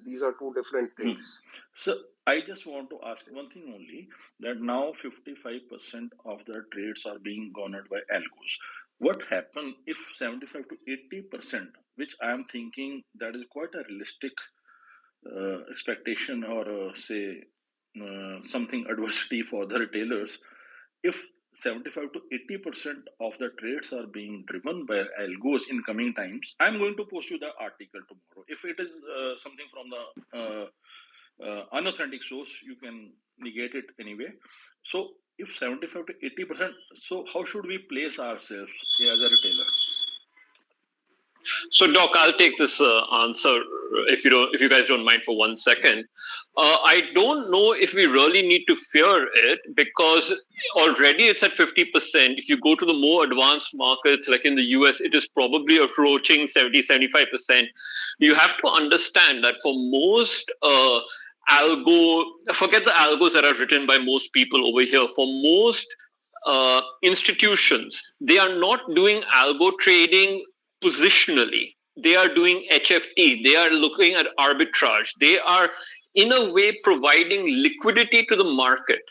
these are two different Hmm. things. So I just want to ask one thing only, that now 55% of the trades are being garnered by algos. What happen if 75 to 80%, which I am thinking that is quite a realistic expectation, or say something adversity for the retailers, if 75 to 80% of the trades are being driven by algos in coming times, I'm going to post you the article tomorrow. If it is something from the unauthentic source, you can negate it anyway. So if 75 to 80%, so how should we place ourselves as a retailer? So, Doc, I'll take this answer if you guys don't mind for 1 second. I don't know if we really need to fear it, because already it's at 50%. If you go to the more advanced markets, like in the US, it is probably approaching 70-75%. You have to understand that for most forget the algos that are written by most people over here. For most institutions, they are not doing algo trading positionally. They are doing HFT. They are looking at arbitrage. They are, in a way, providing liquidity to the market.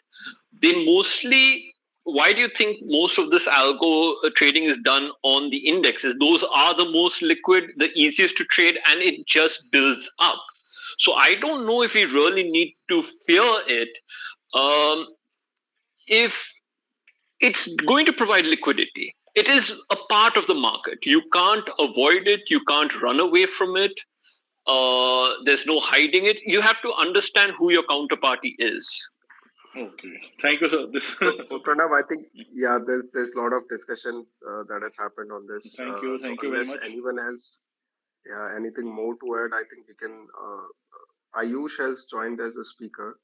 They mostly, why do you think most of this algo trading is done on the indexes? Those are the most liquid, the easiest to trade, and it just builds up. So I don't know if we really need to fear it. If it's going to provide liquidity. It is a part of the market. You can't avoid it. You can't run away from it. There's no hiding it. You have to understand who your counterparty is. Okay, thank you, sir. So Pranav, I think there's a lot of discussion that has happened on this. Thank you So very unless much. anyone has anything more to add, I think we can. Ayush has joined as a speaker,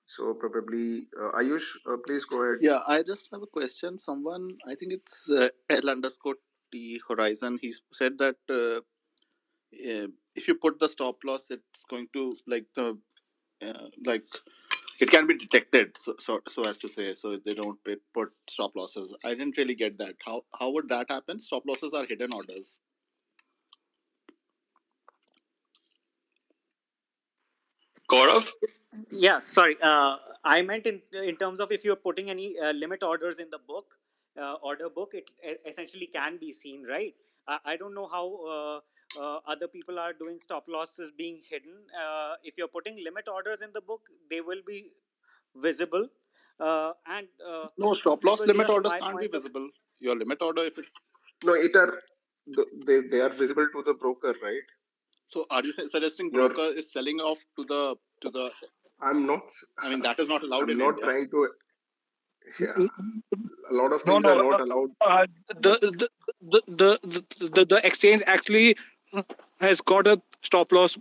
so probably Ayush, please go ahead. Yeah, I just have a question. Someone, I think it's L_T Horizon. He said that if you put the stop loss, it's going to like it can be detected. So as to say, so they don't put stop losses. I didn't really get that. How would that happen? Stop losses are hidden orders. Gaurav? Yeah, sorry. I meant in terms of if you're putting any limit orders in the book, order book, it essentially can be seen, right? I don't know how other people are doing stop losses being hidden. If you're putting limit orders in the book, they will be visible. And No, stop this loss was limit just orders my can't be point of. visible. Your limit order, if it. No, they are visible to the broker, right? So are you suggesting Your broker is selling off to the? I'm not. I mean, that is not allowed I'm in not India. trying to. Yeah, a lot of No, things are no. not allowed. The, the exchange actually has got a stop loss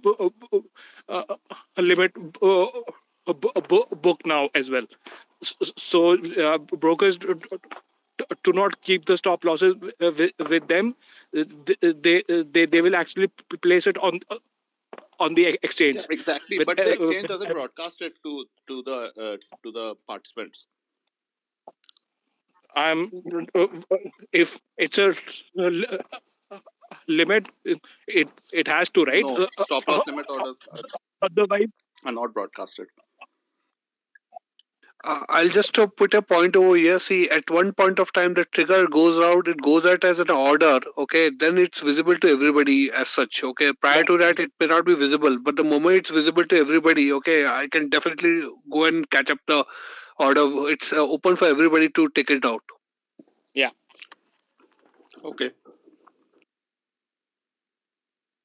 a limit book now as well. So brokers to not keep the stop losses with them. They will actually place it on the Yeah, exchange. exactly. With, But the exchange with doesn't broadcast it to the participants. I'm if it's a limit, it has to, right? No, stop loss limit orders Otherwise, are not broadcasted. I'll just put a point over here. See, at one point of time, the trigger goes out. It goes out as an order. Okay, then it's visible to everybody as such. Okay, prior to that, it may not be visible. But the moment it's visible to everybody, okay, I can definitely go and catch up the order. It's open for everybody to take it out. yeah. Okay.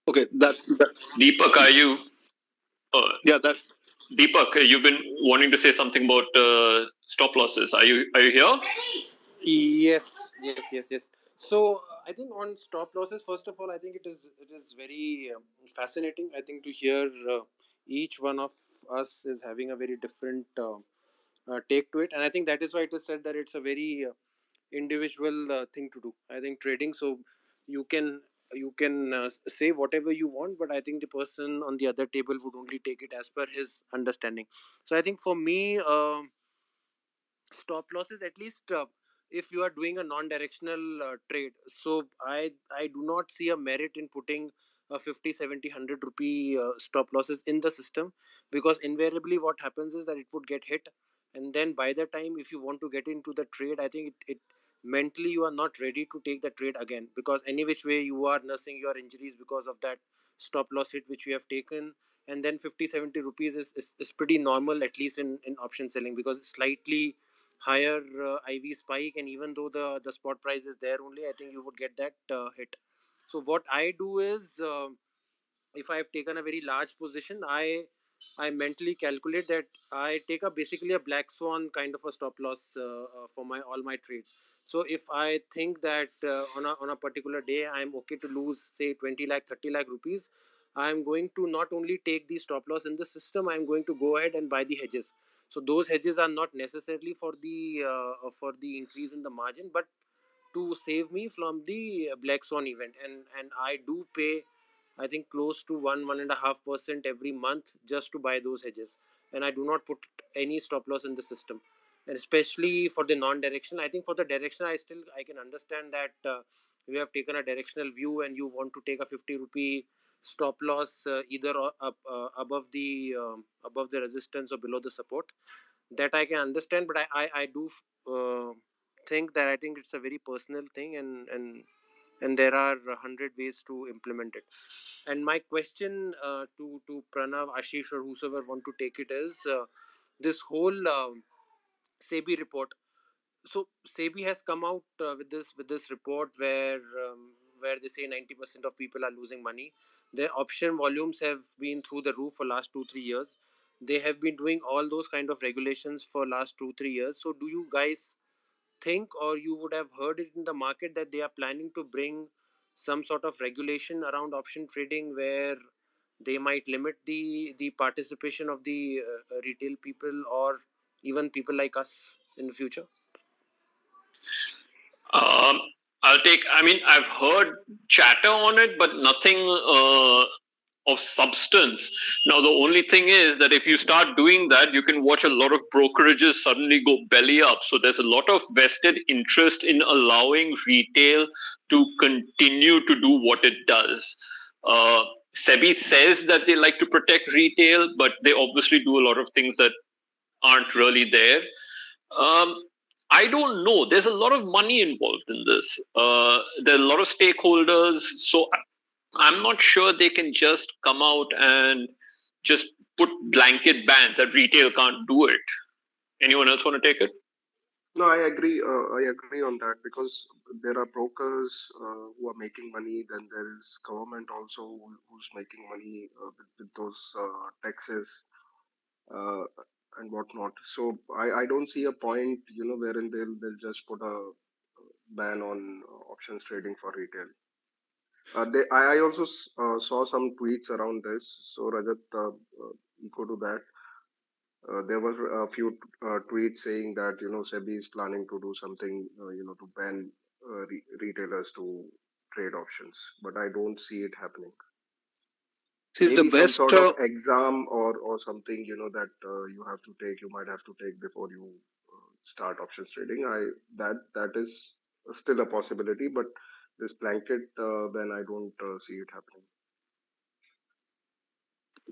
Okay. That Deepak, are you? yeah. That Deepak, you've been wanting to say something about stop losses. Are you here? Yes. So I think on stop losses, first of all, I think it is very fascinating. I think to hear each one of us is having a very different take to it, and I think that is why it is said that it's a very individual thing to do. I think trading, so you can say whatever you want, but I think the person on the other table would only take it as per his understanding. So I think for me. Stop losses, at least if you are doing a non-directional trade, so I do not see a merit in putting a 50, 70, 100 rupee stop losses in the system, because invariably what happens is that it would get hit, and then by the time if you want to get into the trade, I think it mentally you are not ready to take the trade again, because any which way you are nursing your injuries because of that stop loss hit which you have taken. And then 50, 70 rupees is pretty normal, at least in option selling, because it's slightly higher IV spike, and even though the spot price is there only, I think you would get that hit. So what I do is, if I have taken a very large position, I mentally calculate that I take a basically a black swan kind of a stop loss for my all my trades. So if I think that on a particular day I am okay to lose say 20 lakh 30 lakh rupees, I am going to not only take the stop loss in the system, I am going to go ahead and buy the hedges. So those hedges are not necessarily for the increase in the margin, but to save me from the black swan event. And I do pay, I think, close to 1.5% every month just to buy those hedges, and I do not put any stop loss in the system. And especially for the non-directional, I think for the directional, I can understand that you have taken a directional view and you want to take a 50 rupee stop loss either above the resistance or below the support. That I can understand, but I do uh, think that I think it's a very personal thing, and there are 100 ways to implement it. And my question to Pranav, Ashish, or whosoever want to take it is this whole SEBI report. So SEBI has come out with this report where they say 90% of people are losing money. Their option volumes have been through the roof for last 2-3 years. They have been doing all those kind of regulations for last 2-3 years. So do you guys think, or you would have heard it in the market, that they are planning to bring some sort of regulation around option trading where they might limit the participation of the retail people or even people like us in the future? Um, I'll take. I mean, I've heard chatter on it, but nothing of substance. Now, the only thing is that if you start doing that, you can watch a lot of brokerages suddenly go belly up. So there's a lot of vested interest in allowing retail to continue to do what it does. Uh, SEBI says that they like to protect retail, but they obviously do a lot of things that aren't really there. Um, I don't know. There's a lot of money involved in this. There are a lot of stakeholders. So I'm not sure they can just come out and just put blanket bans that retail can't do it. Anyone else want to take it? No, I agree. I agree on that because there are brokers who are making money. Then there is government also who's making money with those taxes uh, and whatnot. So I don't see a point, wherein they'll just put a ban on options trading for retail. I also saw some tweets around this. So Rajat, echo to that. There were a few tweets saying that SEBI is planning to do something to ban retailers to trade options, but I don't see it happening. See, the Maybe some best. sort of exam or something, that you have to take, you might have to take before you start options trading. That is still a possibility, but this blanket ban, I don't see it happening.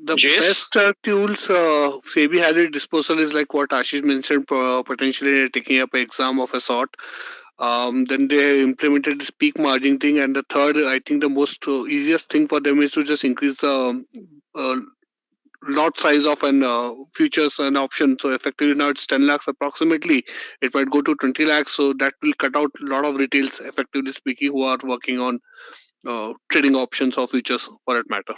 The Jace? best tools SEBI has at disposal is like what Ashish mentioned, potentially taking up an exam of a sort. Then they implemented this peak margin thing, and the third, I think the most easiest thing for them is to just increase the uh, lot size of an futures and option. So effectively now it's 10 lakhs approximately. It might go to 20 lakhs. So that will cut out a lot of retails, effectively speaking, who are working on trading options or futures for that matter.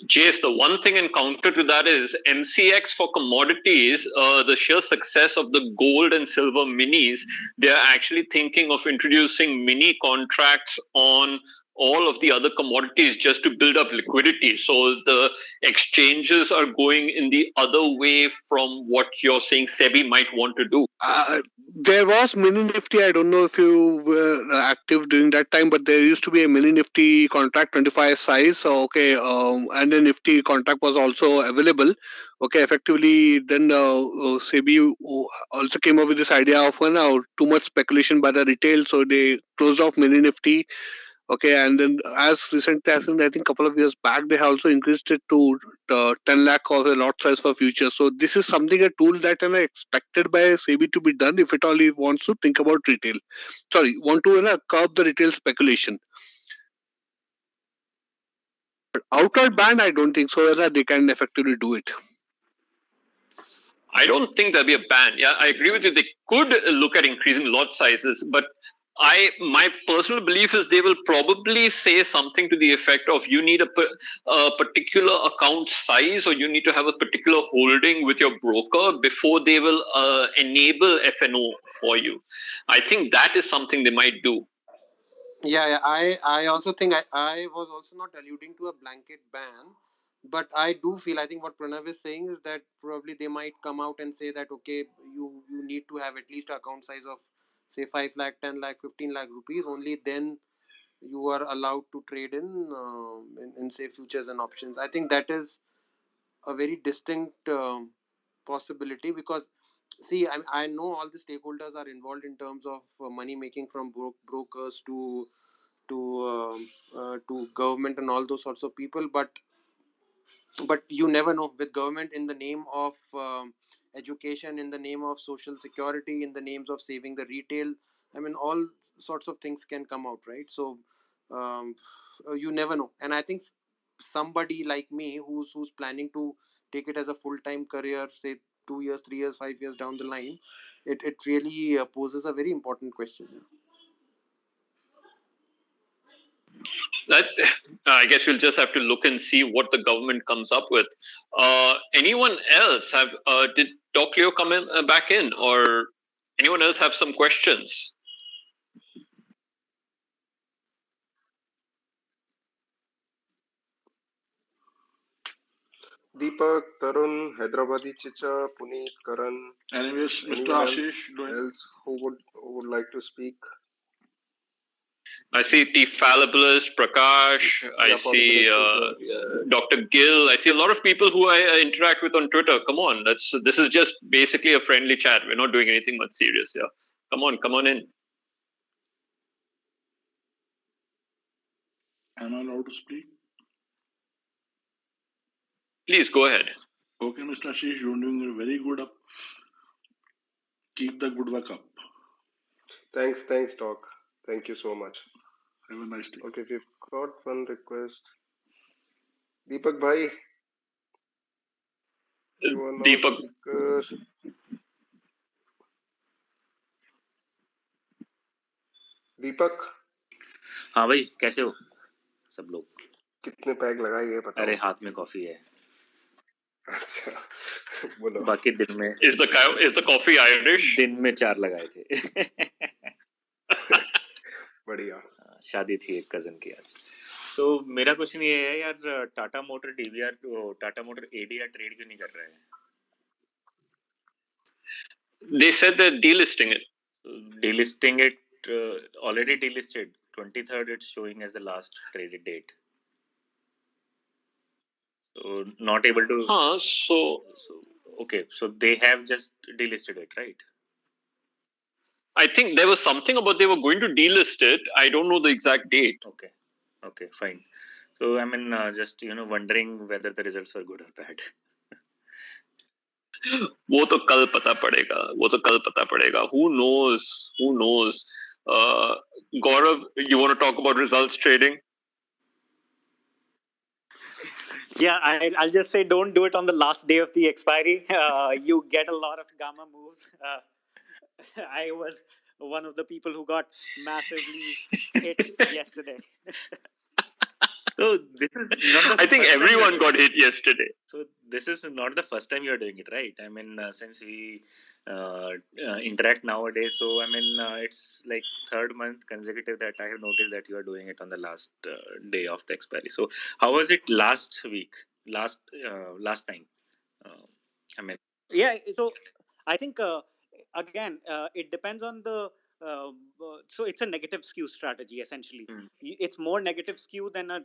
Jace, the one thing in counter to that is MCX for commodities, the sheer success of the gold and silver minis, they're actually thinking of introducing mini contracts on all of the other commodities just to build up liquidity. So the exchanges are going in the other way from what you're saying SEBI might want to do. There was mini nifty. I don't know if you were active during that time, but there used to be a mini nifty contract 25 size. So okay, and the nifty contract was also available. Okay, effectively then SEBI also came up with this idea of too much speculation by the retail, so they closed off mini nifty. Okay, and then as recently as in, I think couple of years back, they have also increased it to 10 lakh of a lot size for future. So this is something, a tool that expected by SEBI to be done if it only wants to think about retail. Sorry, want to curb the retail speculation. Outright ban, I don't think so that they can effectively do it. I don't think there'll be a ban. Yeah, I agree with you. They could look at increasing lot sizes, but my personal belief is they will probably say something to the effect of you need a particular account size, or you need to have a particular holding with your broker before they will enable FNO for you. I think that is something they might do. Yeah, I also think I was also not alluding to a blanket ban, but I do feel, I think what Pranav is saying is that probably they might come out and say that okay, you need to have at least account size of say 5 lakh, 10 lakh, 15 lakh rupees. Only then you are allowed to trade in say futures and options. I think that is a very distinct possibility, because see, I know all the stakeholders are involved in terms of money making, from brokers to government and all those sorts of people, but you never know with government, in the name of education, in the name of social security, in the names of saving the retail. I mean, all sorts of things can come out, right? So you never know, and I think somebody like me who's planning to take it as a full-time career, say 2 years, 3 years, 5 years down the line, it really poses a very important question. That I guess we'll just have to look and see what the government comes up with. Anyone else have? Did Doc Leo come in back in, or anyone else have some questions? Deepak, Tarun, Hyderabadi Chicha, Puneet, Karan. Anyways, Mr. Anyone Ashish doing. else who would like to speak? I see T. Fallibulous, Prakash. I see Dr. Gill. I see a lot of people who I interact with on Twitter. Come on, this is just basically a friendly chat. We're not doing anything much serious here. Come on in. Am I allowed to speak? Please go ahead. Okay, Mr. Ashish, you're doing a very good up. Keep the good work up. Thanks, Doc. Thank you so much. Have a nice day. Okay, we've got one request. Deepak bhai. You are not Deepak. speaker. दीपक हाँ भाई, कैसे हो सब लोग? कितने peg लगाए ये बताओ। अरे हाथ में कॉफी है। अच्छा बोलो। बाकी दिन में Is the coffee Irish? दिन में 4 लगाए थे। बढ़िया। शादी थी एक कजन की आज। तो मेरा क्वेश्चन ये है यार, Tata motor DVR Tata motor ADR trade क्यों नहीं कर रहा है? They said they're delisting it. Delisting it, already delisted. 23rd it's showing as the last traded date. So not able to. So Okay, so they have just delisted it, right? I think there was something about they were going to delist it. I don't know the exact date. Okay, fine. So I mean, just wondering whether the results were good or bad. वो तो कल पता पड़ेगा. Who knows? Gaurav, you want to talk about results trading? Yeah, I'll just say don't do it on the last day of the expiry. You get a lot of gamma moves. I was one of the people who got massively hit yesterday. So this is not the I think first time everyone got hit yesterday. So this is not the first time you are doing it, right? I mean, since we interact nowadays, so I mean, it's like third month consecutive that I have noticed that you are doing it on the last day of the expiry. So how was it last week? Last time? I mean, Yeah, so I think again it depends on the so it's a negative skew strategy essentially. It's more negative skew than a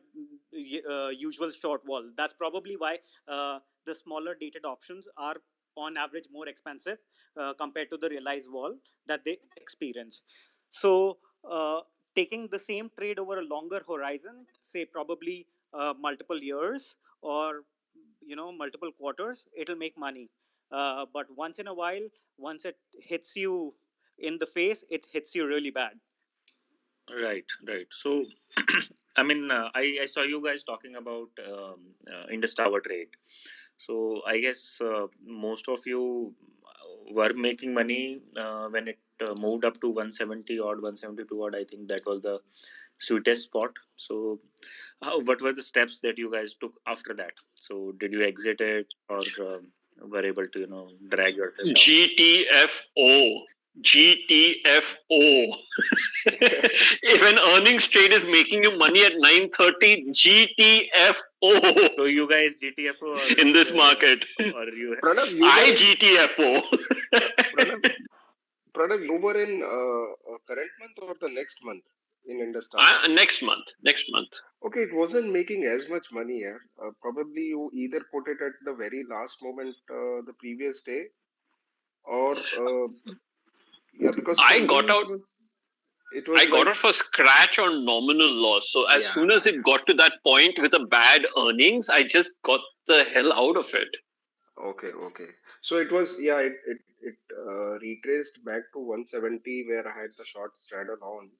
usual short wall. That's probably why the smaller dated options are on average more expensive compared to the realized wall that they experience. So taking the same trade over a longer horizon, say probably multiple years or multiple quarters, it'll make money. But once in a while, once it hits you in the face, it hits you really bad. Right. So, I mean, I saw you guys talking about Indus Tower trade. So I guess most of you were making money when it moved up to 170 odd, 172 odd. I think that was the sweetest spot. So, what were the steps that you guys took after that? So, did you exit it or were able to drag yourself down? GTFO. If an earnings trade is making you money at 9:30, GTFO. So you guys GTFO in this market. Or you? Pranav, I GTFO. Pranav, you were in current month or the next month in Indus Tower? Next month. Okay, it wasn't making as much money here. Probably you either put it at the very last moment the previous day, or yeah, because for I got me out. it was I got out for scratch on nominal loss. So as soon as it got to that point with a bad earnings, I just got the hell out of it. Okay. So it was it retraced back to 170 where I had the short straddle on,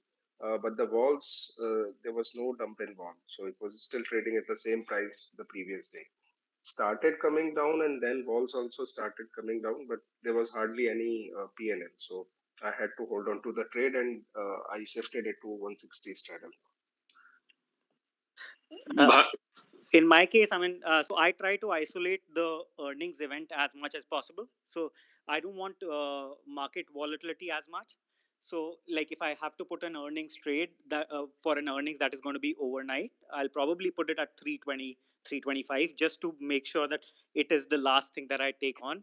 but the walls there was no dump in wall, so it was still trading at the same price the previous day. Started coming down and then walls also started coming down, but there was hardly any PNL, so I had to hold on to the trade and I shifted it to 160 straddle. In my case, I mean, so I try to isolate the earnings event as much as possible. So I don't want market volatility as much. So, like, if I have to put an earnings trade that for an earnings that is going to be overnight, I'll probably put it at 320, 325, just to make sure that it is the last thing that I take on,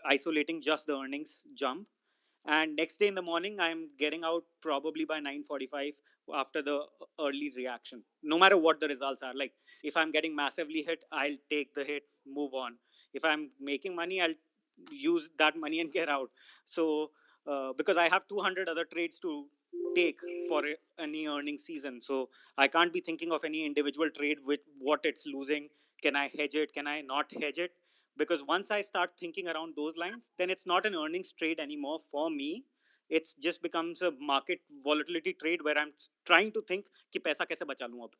isolating just the earnings jump. And next day in the morning, I'm getting out probably by 9:45 after the early reaction, no matter what the results are. Like, if I'm getting massively hit, I'll take the hit, move on. If I'm making money, I'll use that money and get out. So because I have 200 other trades to take for any earning season, so I can't be thinking of any individual trade with what it's losing. Can I hedge it? Can I not hedge it? Because once I start thinking around those lines, then it's not an earnings trade anymore for me. It just becomes a market volatility trade where I'm trying to think कि पैसा कैसे बचा लूं अब.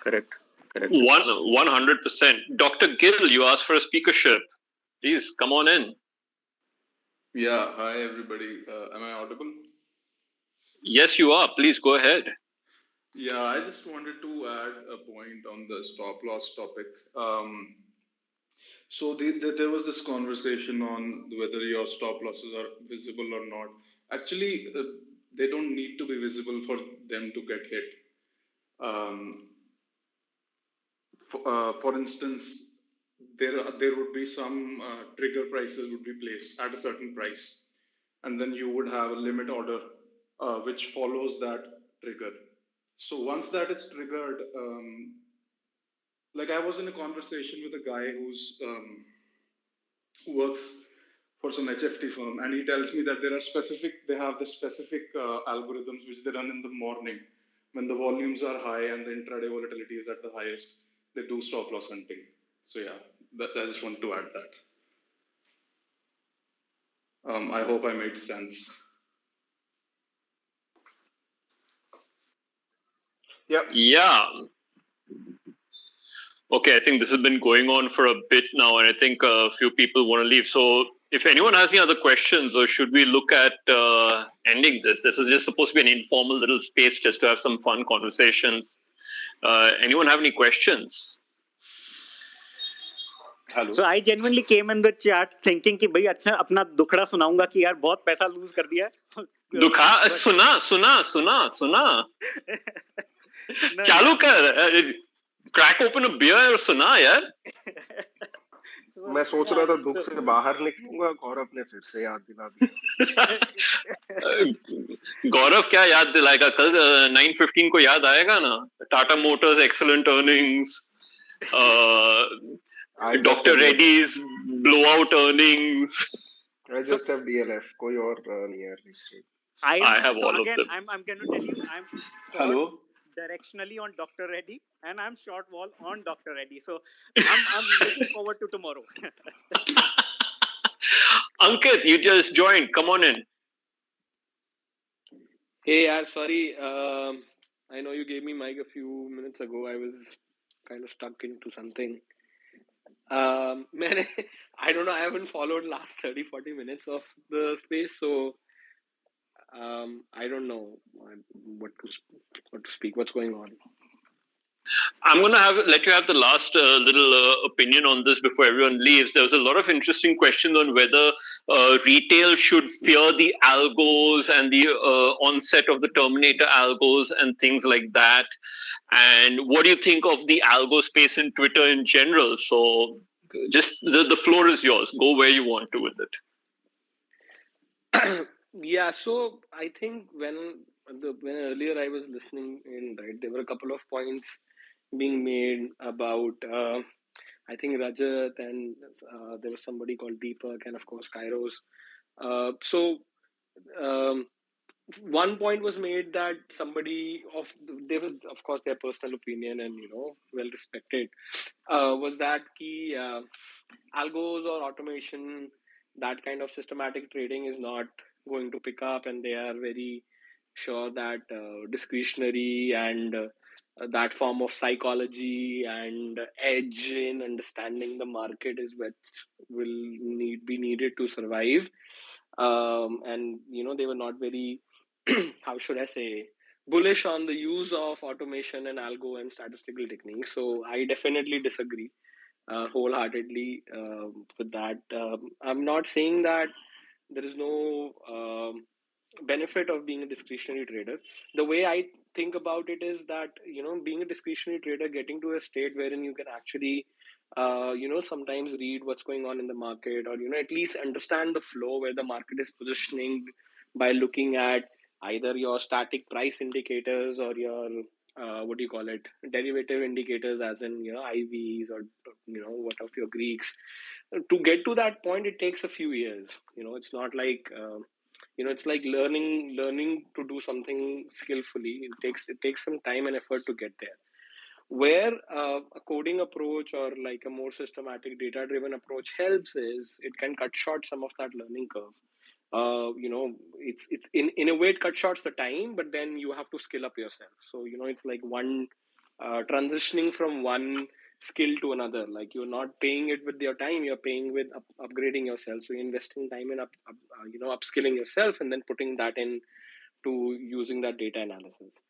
Correct. 100%. Dr. Gill, you asked for a speakership. Please come on in. Yeah, hi everybody. Am I audible? Yes, you are. Please go ahead. Yeah, I just wanted to add a point on the stop loss topic. So there was this conversation on whether your stop losses are visible or not. Actually, they don't need to be visible for them to get hit. For instance, there would be some trigger prices would be placed at a certain price, and then you would have a limit order which follows that trigger. So once that is triggered, like I was in a conversation with a guy who works for some HFT firm, and he tells me that they have the specific algorithms which they run in the morning when the volumes are high and the intraday volatility is at the highest. They do stop loss hunting. So yeah, I just want to add that. I hope I made sense. Yeah. Yeah. Okay, I think this has been going on for a bit now, and I think a few people want to leave. So, if anyone has any other questions, or should we look at ending this? This is just supposed to be an informal little space just to have some fun conversations. Anyone have any questions? Hello. So I genuinely came in the chat thinking कि भाई अच्छा अपना दुखड़ा सुनाऊंगा कि यार बहुत पैसा लूज कर दिया है. दुखा सुना चालू कर क्रैक ओपन अ बियर और सुना यार. मैं सोच रहा था दुख से बाहर निकलूंगा, गौरव ने फिर से याद दिला दिया. गौरव क्या याद दिलाएगा? कल 9:15 को याद आएगा ना. Tata Motors excellent earnings, doctor Reddy's blowout earnings. I just have DLF. कोई और नहीं है next week. I have all of them. I'm going to tell you, I'm Hello. directionally on Dr. Reddy, and I'm short wall on Dr. Reddy. So I'm looking forward to tomorrow. Ankit, you just joined. Come on in. Hey, sorry. I know you gave me mic a few minutes ago. I was kind of stuck into something. Man, I don't know. I haven't followed last 30-40 minutes of the space, so I don't know what to speak. What's going on? I'm going to let you have the last little opinion on this before everyone leaves. There was a lot of interesting questions on whether retail should fear the algos and the onset of the Terminator algos and things like that. And what do you think of the algo space in Twitter in general? So just the floor is yours. Go where you want to with it. Yeah, so I think when earlier I was listening in, right, there were a couple of points being made about I think Rajat and there was somebody called Deepak and of course Kairos. One point was made that there was of course their personal opinion and well respected, was that key algos or automation, that kind of systematic trading is not going to pick up, and they are very sure that discretionary and that form of psychology and edge in understanding the market is what will be needed to survive. And they were not very how should I say, bullish on the use of automation and algo and statistical techniques. So I definitely disagree wholeheartedly with that. I'm not saying that there is no benefit of being a discretionary trader. The way I think about it is that being a discretionary trader, getting to a state wherein you can actually sometimes read what's going on in the market, or at least understand the flow where the market is positioning by looking at either your static price indicators or your what do you call it, derivative indicators, as in IVs or what of your Greeks. To get to that point, it takes a few years. It's not like it's like learning to do something skillfully. It takes some time and effort to get there. Where a coding approach or like a more systematic data driven approach helps is it can cut short some of that learning curve. It's in a way it cuts short the time, but then you have to skill up yourself. So it's like one transitioning from one skill to another. Like you're not paying it with your time, you're paying with upgrading yourself. So you're investing time in upskilling yourself and then putting that in to using that data analysis.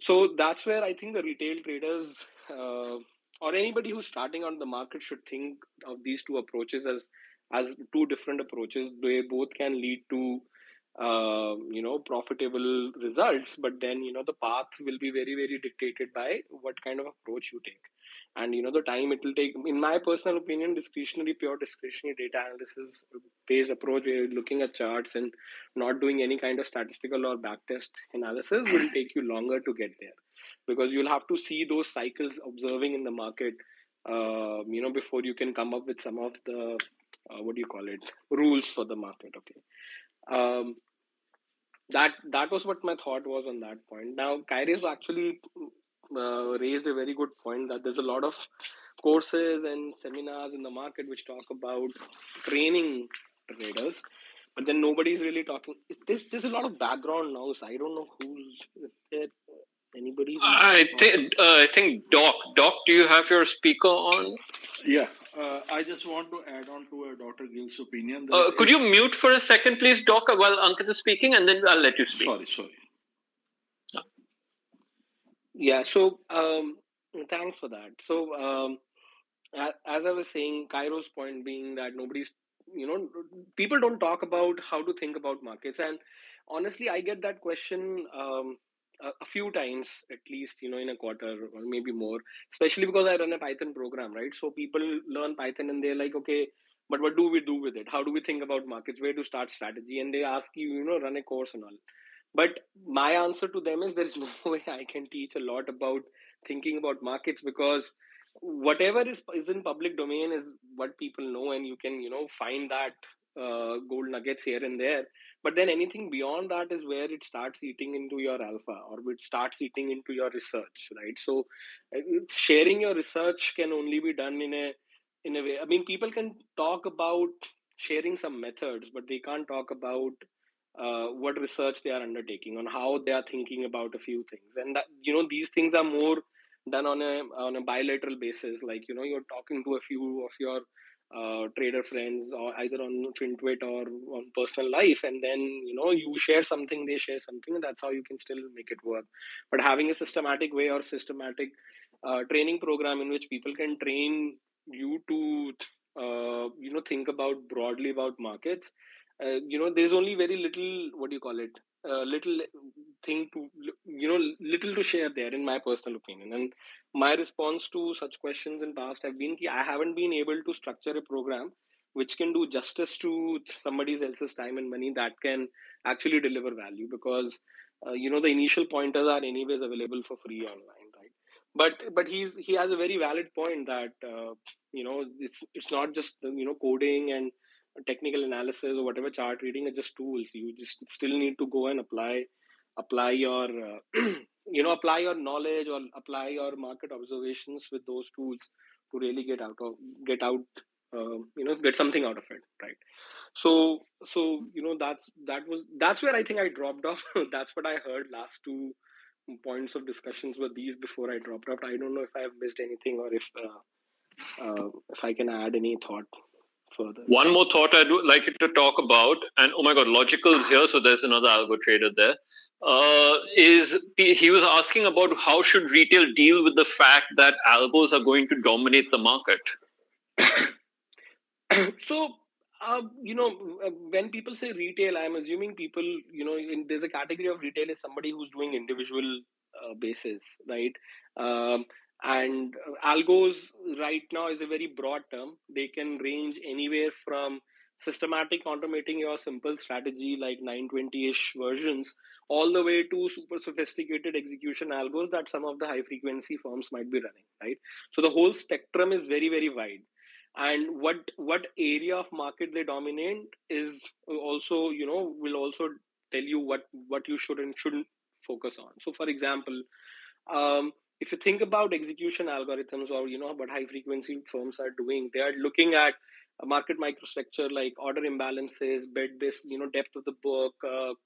So that's where I think the retail traders or anybody who's starting on the market should think of these two approaches as two different approaches. They both can lead to profitable results, but then the path will be very, very dictated by what kind of approach you take. And the time it will take. In my personal opinion, pure discretionary data analysis based approach where you're looking at charts and not doing any kind of statistical or backtest analysis will take you longer to get there, because you'll have to see those cycles observing in the market before you can come up with some of the rules for the market. Okay. That was what my thought was on that point. Now, Kairos actually raised a very good point that there's a lot of courses and seminars in the market which talk about training traders, but then nobody's really talking. There's a lot of background now, so I don't know is there anybody who's I think Doc, do you have your speaker on? Yeah, I just want to add on to Dr. Gill's opinion. Could you mute for a second, please, Doc, while Ankit is speaking, and then I'll let you speak. Sorry. Yeah, so thanks for that. So as I was saying, Cairo's point being that people don't talk about how to think about markets. And honestly, I get that question a few times, at least, in a quarter or maybe more, especially because I run a Python program, right? So people learn Python and they're like, okay, but what do we do with it? How do we think about markets? Where to start strategy? And they ask you, run a course and all. But my answer to them is there's no way I can teach a lot about thinking about markets, because whatever is in public domain is what people know, and you can find that gold nuggets here and there. But then anything beyond that is where it starts eating into your alpha, or it starts eating into your research, right? So sharing your research can only be done in a way. I mean, people can talk about sharing some methods, but they can't talk about what research they are undertaking, on how they are thinking about a few things. And that these things are more done on a bilateral basis, like you're talking to a few of your trader friends, or either on FinTwit or on personal life, and then you share something, they share something, and that's how you can still make it work. But having a systematic way or systematic training program in which people can train you to think about broadly about markets, there's only very little, little thing to little to share there, in my personal opinion. And my response to such questions in past have been I haven't been able to structure a program which can do justice to somebody else's time and money, that can actually deliver value, because the initial pointers are anyways available for free online, right? But he has a very valid point that it's not just coding and technical analysis or whatever, chart reading are just tools. You just still need to go and apply your apply your knowledge, or apply your market observations with those tools to really get something out of it, right? So that's where I think I dropped off. That's what I heard. Last two points of discussions were these before I dropped off. I don't know if I have missed anything, or if I can add any thought further. One more thought I'd like you to talk about, and oh my God, Logical is here, so there's another algo trader there. He was asking about how should retail deal with the fact that algos are going to dominate the market? So, when people say retail, I'm assuming people, there's a category of retail is somebody who's doing individual basis, right? And algos right now is a very broad term. They can range anywhere from systematic automating your simple strategy like 920-ish versions, all the way to super sophisticated execution algos that some of the high frequency firms might be running, right? So the whole spectrum is very, very wide. And what area of market they dominate is also will also tell you what you should and shouldn't focus on. So for example, if you think about execution algorithms, or what high frequency firms are doing, they are looking at a market microstructure like order imbalances, bid based, depth of the book,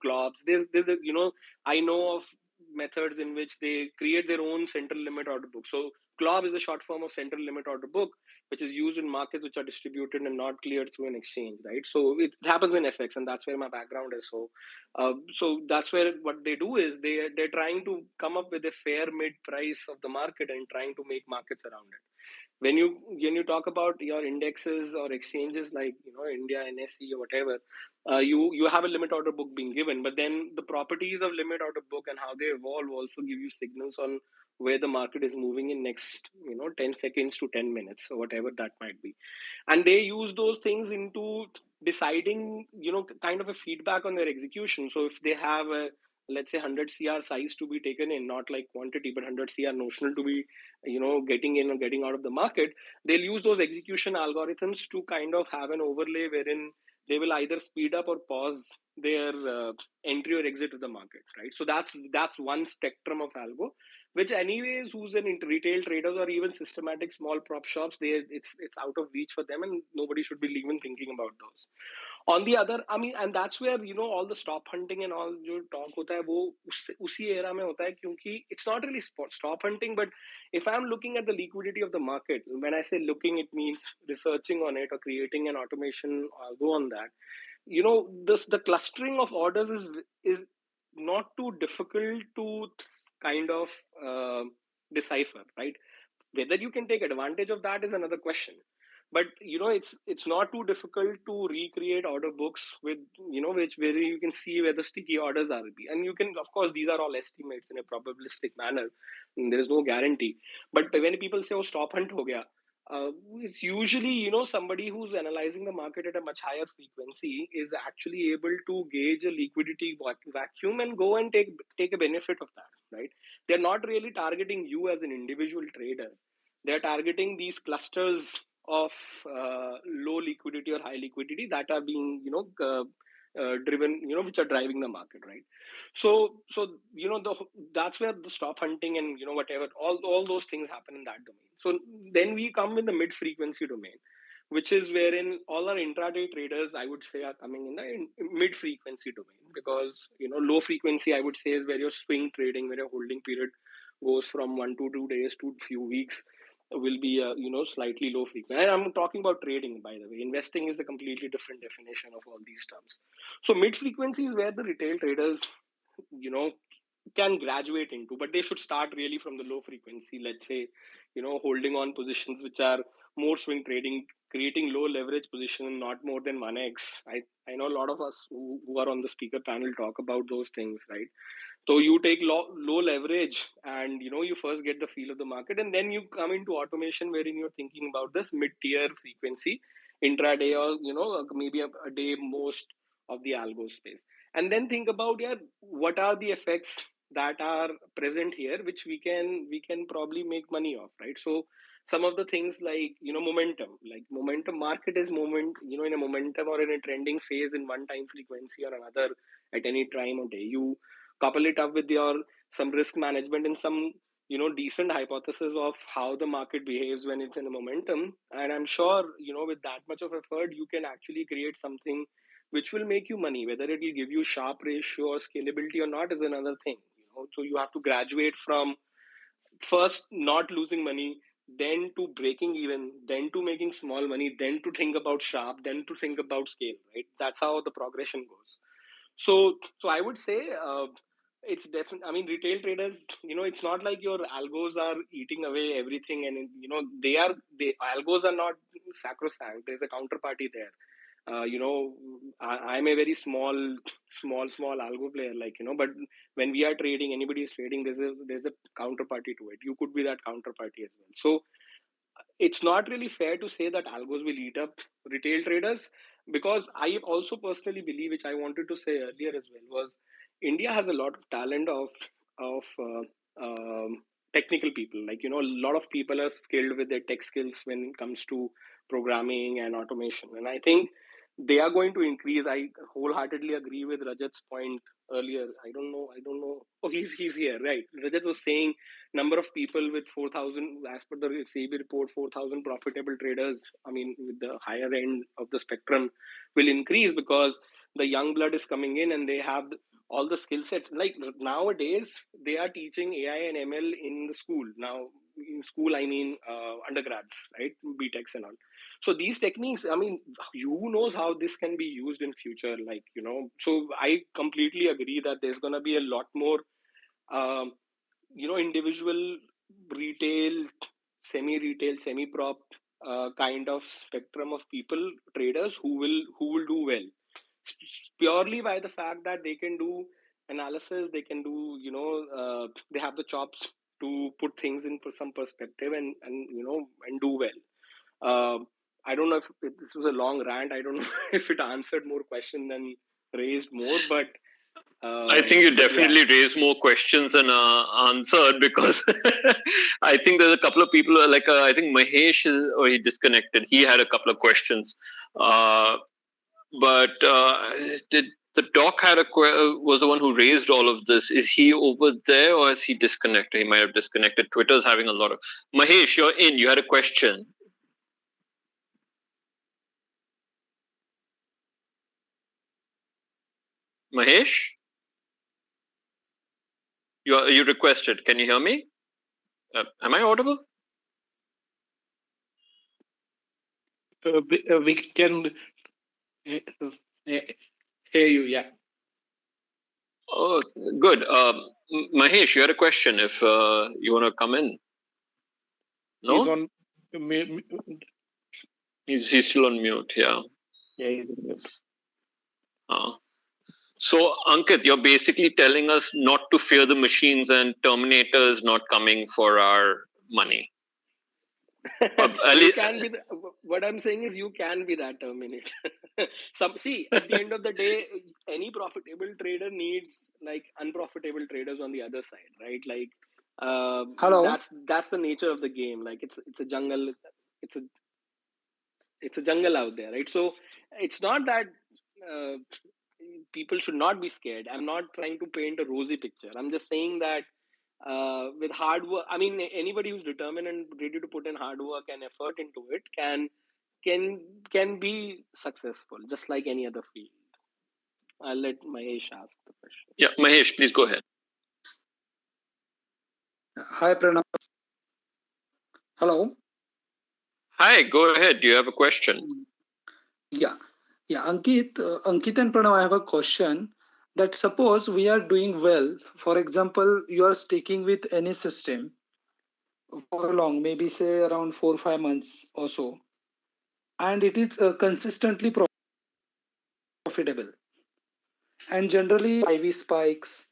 clubs. There's a I know of methods in which they create their own central limit order book. So CLOB is a short form of central limit order book, which is used in markets which are distributed and not cleared through an exchange, right? So it happens in FX, and that's where my background is. So that's where what they do is they're trying to come up with a fair mid price of the market and trying to make markets around it. When you talk about your indexes or exchanges like India, NSE or whatever, you have a limit order book being given, but then the properties of limit order book and how they evolve also give you signals on where the market is moving in next 10 seconds to 10 minutes or whatever that might be. And they use those things into deciding kind of a feedback on their execution. So if they have a let's say 100 CR size to be taken in, not like quantity, but 100 CR notional to be, getting in or getting out of the market. They'll use those execution algorithms to kind of have an overlay wherein they will either speed up or pause their entry or exit of the market, right? So that's one spectrum of algo, which anyways, who's in retail traders or even systematic small prop shops, it's out of reach for them, and nobody should be even thinking about those. On the other, I mean, and that's where all the stop hunting and all जो talk होता है वो उसी era में होता है, क्योंकि it's not really stop hunting, but if I'm looking at the liquidity of the market, when I say looking, it means researching on it or creating an automation go on that. The clustering of orders is not too difficult to kind of decipher, right? Whether you can take advantage of that is another question, but it's not too difficult to recreate order books with which where you can see where the sticky orders are, and you can, of course, these are all estimates in a probabilistic manner, and there is no guarantee. But when people say, oh, stop hunt ho gaya, it's usually somebody who's analyzing the market at a much higher frequency is actually able to gauge a liquidity vacuum and go and take a benefit of that, right? They're not really targeting you as an individual trader. They're targeting these clusters of low liquidity or high liquidity that are being driven, which are driving the market, right? So that's where the stop hunting and whatever, all those things happen in that domain. So then we come in the mid frequency domain, which is wherein all our intraday traders, I would say, are coming in the mid frequency domain, because low frequency, I would say, is where your swing trading, where your holding period goes from 1 to 2 days to few weeks, will be a slightly low frequency. And I'm talking about trading, by the way. Investing is a completely different definition of all these terms. So mid frequency is where the retail traders can graduate into, but they should start really from the low frequency, let's say, holding on positions which are more swing trading, creating low leverage position, not more than 1x. I know a lot of us who are on the speaker panel talk about those things, right? So you take low leverage, and you first get the feel of the market, and then you come into automation wherein you're thinking about this mid-tier frequency, intraday, or maybe a day most of the algo space, and then think about what are the effects that are present here, which we can probably make money off, right? So some of the things like momentum market is moment, in a momentum or in a trending phase in one time frequency or another at any time of day. You couple it up with your some risk management and some decent hypothesis of how the market behaves when it's in a momentum, and I'm sure with that much of effort you can actually create something which will make you money. Whether it will give you sharp ratio or scalability or not is another thing. So you have to graduate from first not losing money, then to breaking even, then to making small money, then to think about sharp, then to think about scale, right? That's how the progression goes. So I would say it's definitely, I mean, retail traders, it's not like your algos are eating away everything, and they algos are not sacrosanct. There's a counterparty there. I'm a very small algo player, but when we are trading, anybody is trading, there's a counterparty to it. You could be that counterparty as well. So it's not really fair to say that algos will eat up retail traders, because I also personally believe, which I wanted to say earlier as well, was India has a lot of talent of technical people. A lot of people are skilled with their tech skills when it comes to programming and automation, and I think they are going to increase. I wholeheartedly agree with Rajat's point earlier. I don't know. Oh, he's here, right? Rajat was saying number of people with 4,000, as per the SEBI report, 4,000 profitable traders, I mean, with the higher end of the spectrum, will increase because the young blood is coming in and they have all the skill sets. Like nowadays, they are teaching AI and ML in the school. Now, in school, I mean undergrads, right? BTechs and all. So these techniques, I mean, who knows how this can be used in future? So I completely agree that there's going to be a lot more um, individual retail, semi-retail, semi-prop kind of spectrum of people, traders who will do well, purely by the fact that they can do analysis, they can do they have the chops to put things in some perspective and do well. I don't know if this was a long rant. I don't know if it answered more question than raised more, but I think you definitely raised more questions than answered, because I think there's a couple of people who are like, I think Mahesh he disconnected. He had a couple of questions. But did the doc was the one who raised all of this? Is he over there, or is he disconnected? He might have disconnected. Twitter's having a lot of... Mahesh, you're in. You had a question. Mahesh? You requested. Can you hear me? Am I audible? We can hear you, yeah. Oh, good. Mahesh, you had a question if you want to come in. No? He's on He's still on mute, yeah. Yeah, he's on mute. So, Ankit, you're basically telling us not to fear the machines and Terminator is not coming for our money. You can be what I'm saying is you can be that Terminator. See, at the end of the day, any profitable trader needs like unprofitable traders on the other side, right? Like, Hello. That's the nature of the game. Like, it's a jungle. It's a jungle out there, right? So it's not that people should not be scared. I'm not trying to paint a rosy picture. I'm just saying that with hard work, I mean, anybody who's determined and ready to put in hard work and effort into it can be successful, just like any other field. I'll let Mahesh ask the question. Yeah, Mahesh, please go ahead. Hi, Pranav. Hello. Hi, go ahead. Do you have a question? Yeah, Ankit and Pranav, I have a question. That suppose we are doing well. For example, you are sticking with any system for long, maybe say around 4 or 5 months or so, and it is consistently profitable. And generally, IV spikes,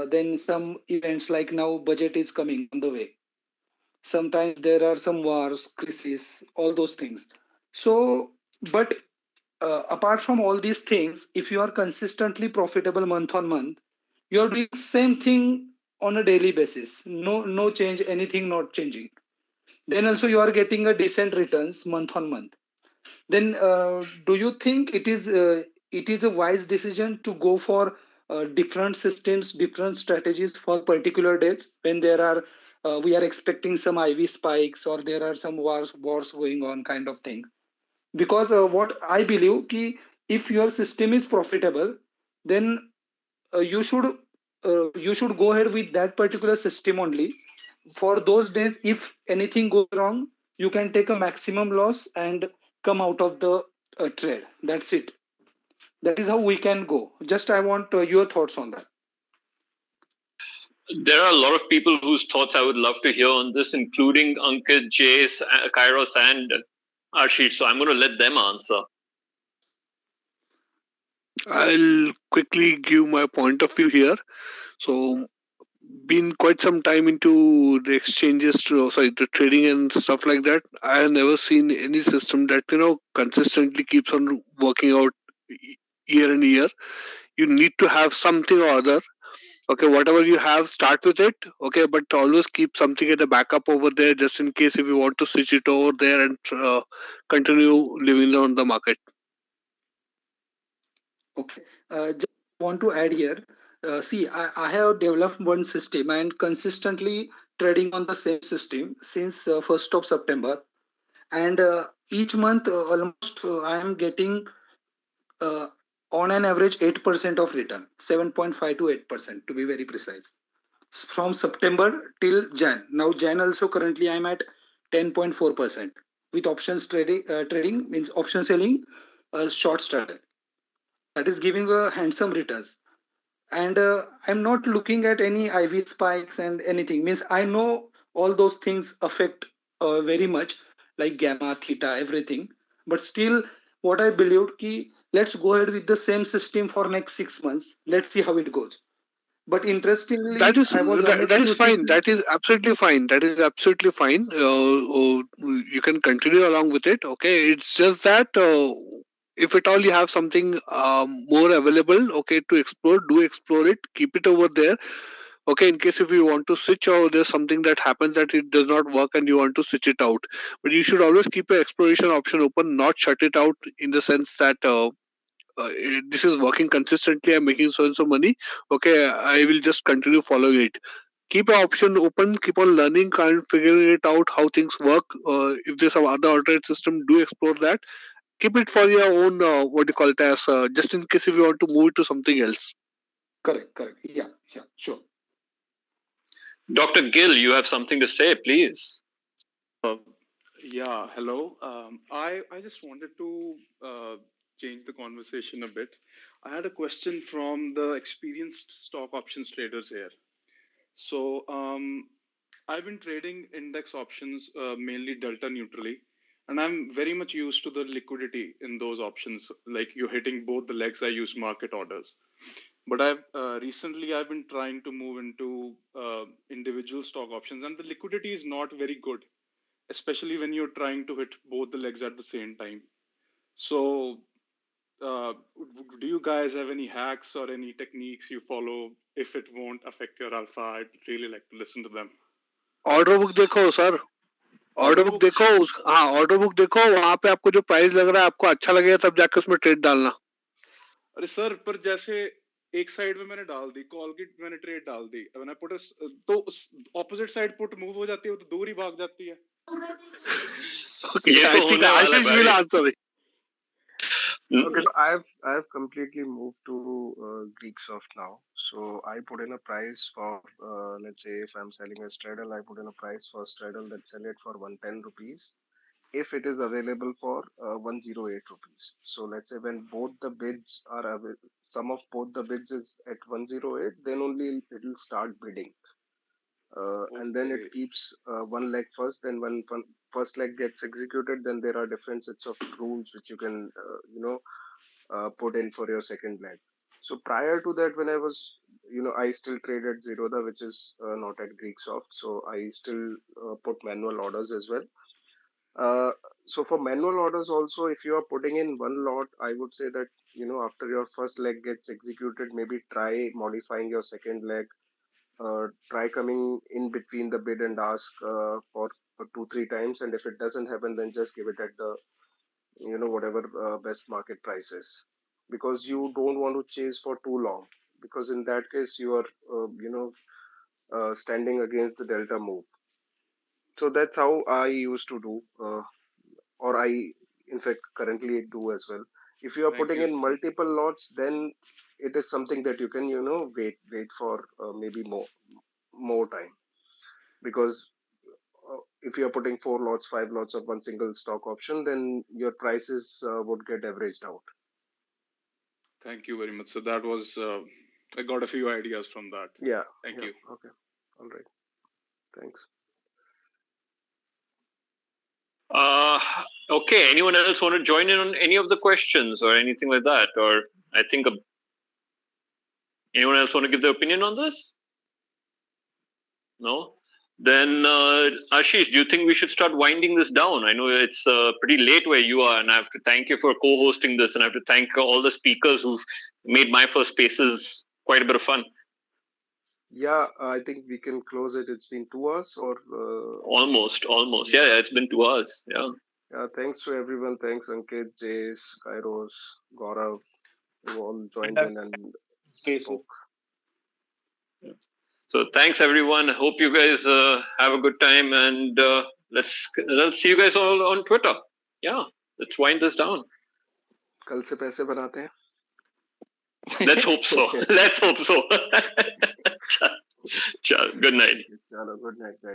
then some events like now budget is coming on the way. Sometimes there are some wars, crises, all those things. So, but apart from all these things, if you are consistently profitable month on month, you are doing same thing on a daily basis. No change, anything not changing. Then also you are getting a decent returns month on month. Then do you think it is a wise decision to go for different systems, different strategies for particular dates when there are we are expecting some IV spikes or there are some wars going on kind of thing? Because what I believe ki if your system is profitable, then you should go ahead with that particular system only. For those days, if anything goes wrong, you can take a maximum loss and come out of the trade. That's it. That is how we can go. Just I want your thoughts on that. There are a lot of people whose thoughts I would love to hear on this, including Ankit, Jace, Kairos, and Ashish. So I'm going to let them answer. I'll quickly give my point of view here. So, been quite some time into the exchanges, the trading and stuff like that. I have never seen any system that consistently keeps on working out year and year. You need to have something or other. Okay, whatever you have, start with it. Okay, but always keep something at a backup over there, just in case if you want to switch it over there and continue living on the market. Okay, just want to add here. See, I have developed one system and consistently trading on the same system since 1st of September. And each month, almost I am getting on an average 8% of return, 7.5 to 8% to be very precise. From September till Jan. Now Jan also currently I'm at 10.4% with options trading means option selling, short strategy. That is giving a handsome returns. And I'm not looking at any IV spikes and anything. Means I know all those things affect very much, like gamma, theta, everything. But still, what I believed ki let's go ahead with the same system for next 6 months. Let's see how it goes. But interestingly, that is see fine. That is absolutely fine. That is absolutely fine. You can continue along with it. Okay, it's just that if at all you have something more available, okay, to explore, do explore it, keep it over there. Okay, in case if you want to switch or there's something that happens that it does not work and you want to switch it out, but you should always keep your exploration option open, not shut it out in the sense that this is working consistently, I'm making so and so money, okay, I will just continue following it. Keep your option open, keep on learning, kind of figuring it out how things work. If there's some other alternate system, do explore that. Keep it for your own what do you call it as just in case if you want to move it to something else. Correct. Yeah, sure. Dr. Gill, you have something to say, please. Yeah, hello. I just wanted to change the conversation a bit. I had a question from the experienced stock options traders here. So I've been trading index options mainly delta neutrally, and I'm very much used to the liquidity in those options. Like you're hitting both the legs, I use market orders. But recently I've been trying to move into individual stock options, and the liquidity is not very good, especially when you're trying to hit both the legs at the same time. So, do you guys have any hacks or any techniques you follow if it won't affect your alpha? I'd really like to listen to them. Order book देखो sir, order book देखो, हाँ order book देखो, वहां पे आपको जो price लग रहा है आपको अच्छा लगेगा तब जाके उसमें ट्रेड डालना. अरे सर, पर जैसे एक साइड में मैंने डाल दी कॉल की, मैंने ट्रेड डाल दी, मैंने पुट, तो ऑपोजिट साइड पुट मूव हो जाती है, तो दूर ही भाग जाती है. Okay, I think Ashish will answer it. Okay, so I've completely moved to Greeksoft now. So I put in a price for let's say if I'm selling a straddle, I put in a price for straddle that sell it for 110 rupees. If it is available for 108 rupees. So let's say when both the bids are sum of both the bids is at 108, then only it will start bidding. And then it keeps one leg first. Then when first leg gets executed, then there are different sets of rules which you can put in for your second leg. So prior to that, when I was, I still traded Zerodha, which is not at Greeksoft. So I still put manual orders as well. So for manual orders also, if you are putting in one lot, I would say that, after your first leg gets executed, maybe try modifying your second leg. Try coming in between the bid and ask for 2-3 times, and if it doesn't happen, then just give it at the whatever best market price is, because you don't want to chase for too long, because in that case you are standing against the delta move. So that's how I used to do, or I in fact currently do as well. If you are putting in multiple lots, then it is something that you can wait for maybe more time, because if you are putting 4 lots, 5 lots of one single stock option, then your prices would get averaged out. Thank you very much. So that was I got a few ideas from that. Yeah. Thank you. Okay. All right. Thanks. Okay. Anyone else want to join in on any of the questions or anything like that? Or I think anyone else want to give their opinion on this? No? Then Ashish, do you think we should start winding this down? I know it's pretty late where you are, and I have to thank you for co-hosting this, and I have to thank all the speakers who've made my first spaces quite a bit of fun. Yeah, I think we can close it. It's been 2 hours or almost. Yeah, it's been 2 hours. Yeah. Yeah, thanks to everyone. Thanks Ankit, Jace, Kairos, Gaurav, who all joined in and spoke. Yeah. So thanks everyone. I hope you guys have a good time, and let's see you guys all on Twitter. Yeah, let's wind this down. कल से पैसे बनाते हैं. Let's hope so. Let's hope so. Good night. Good night, guys.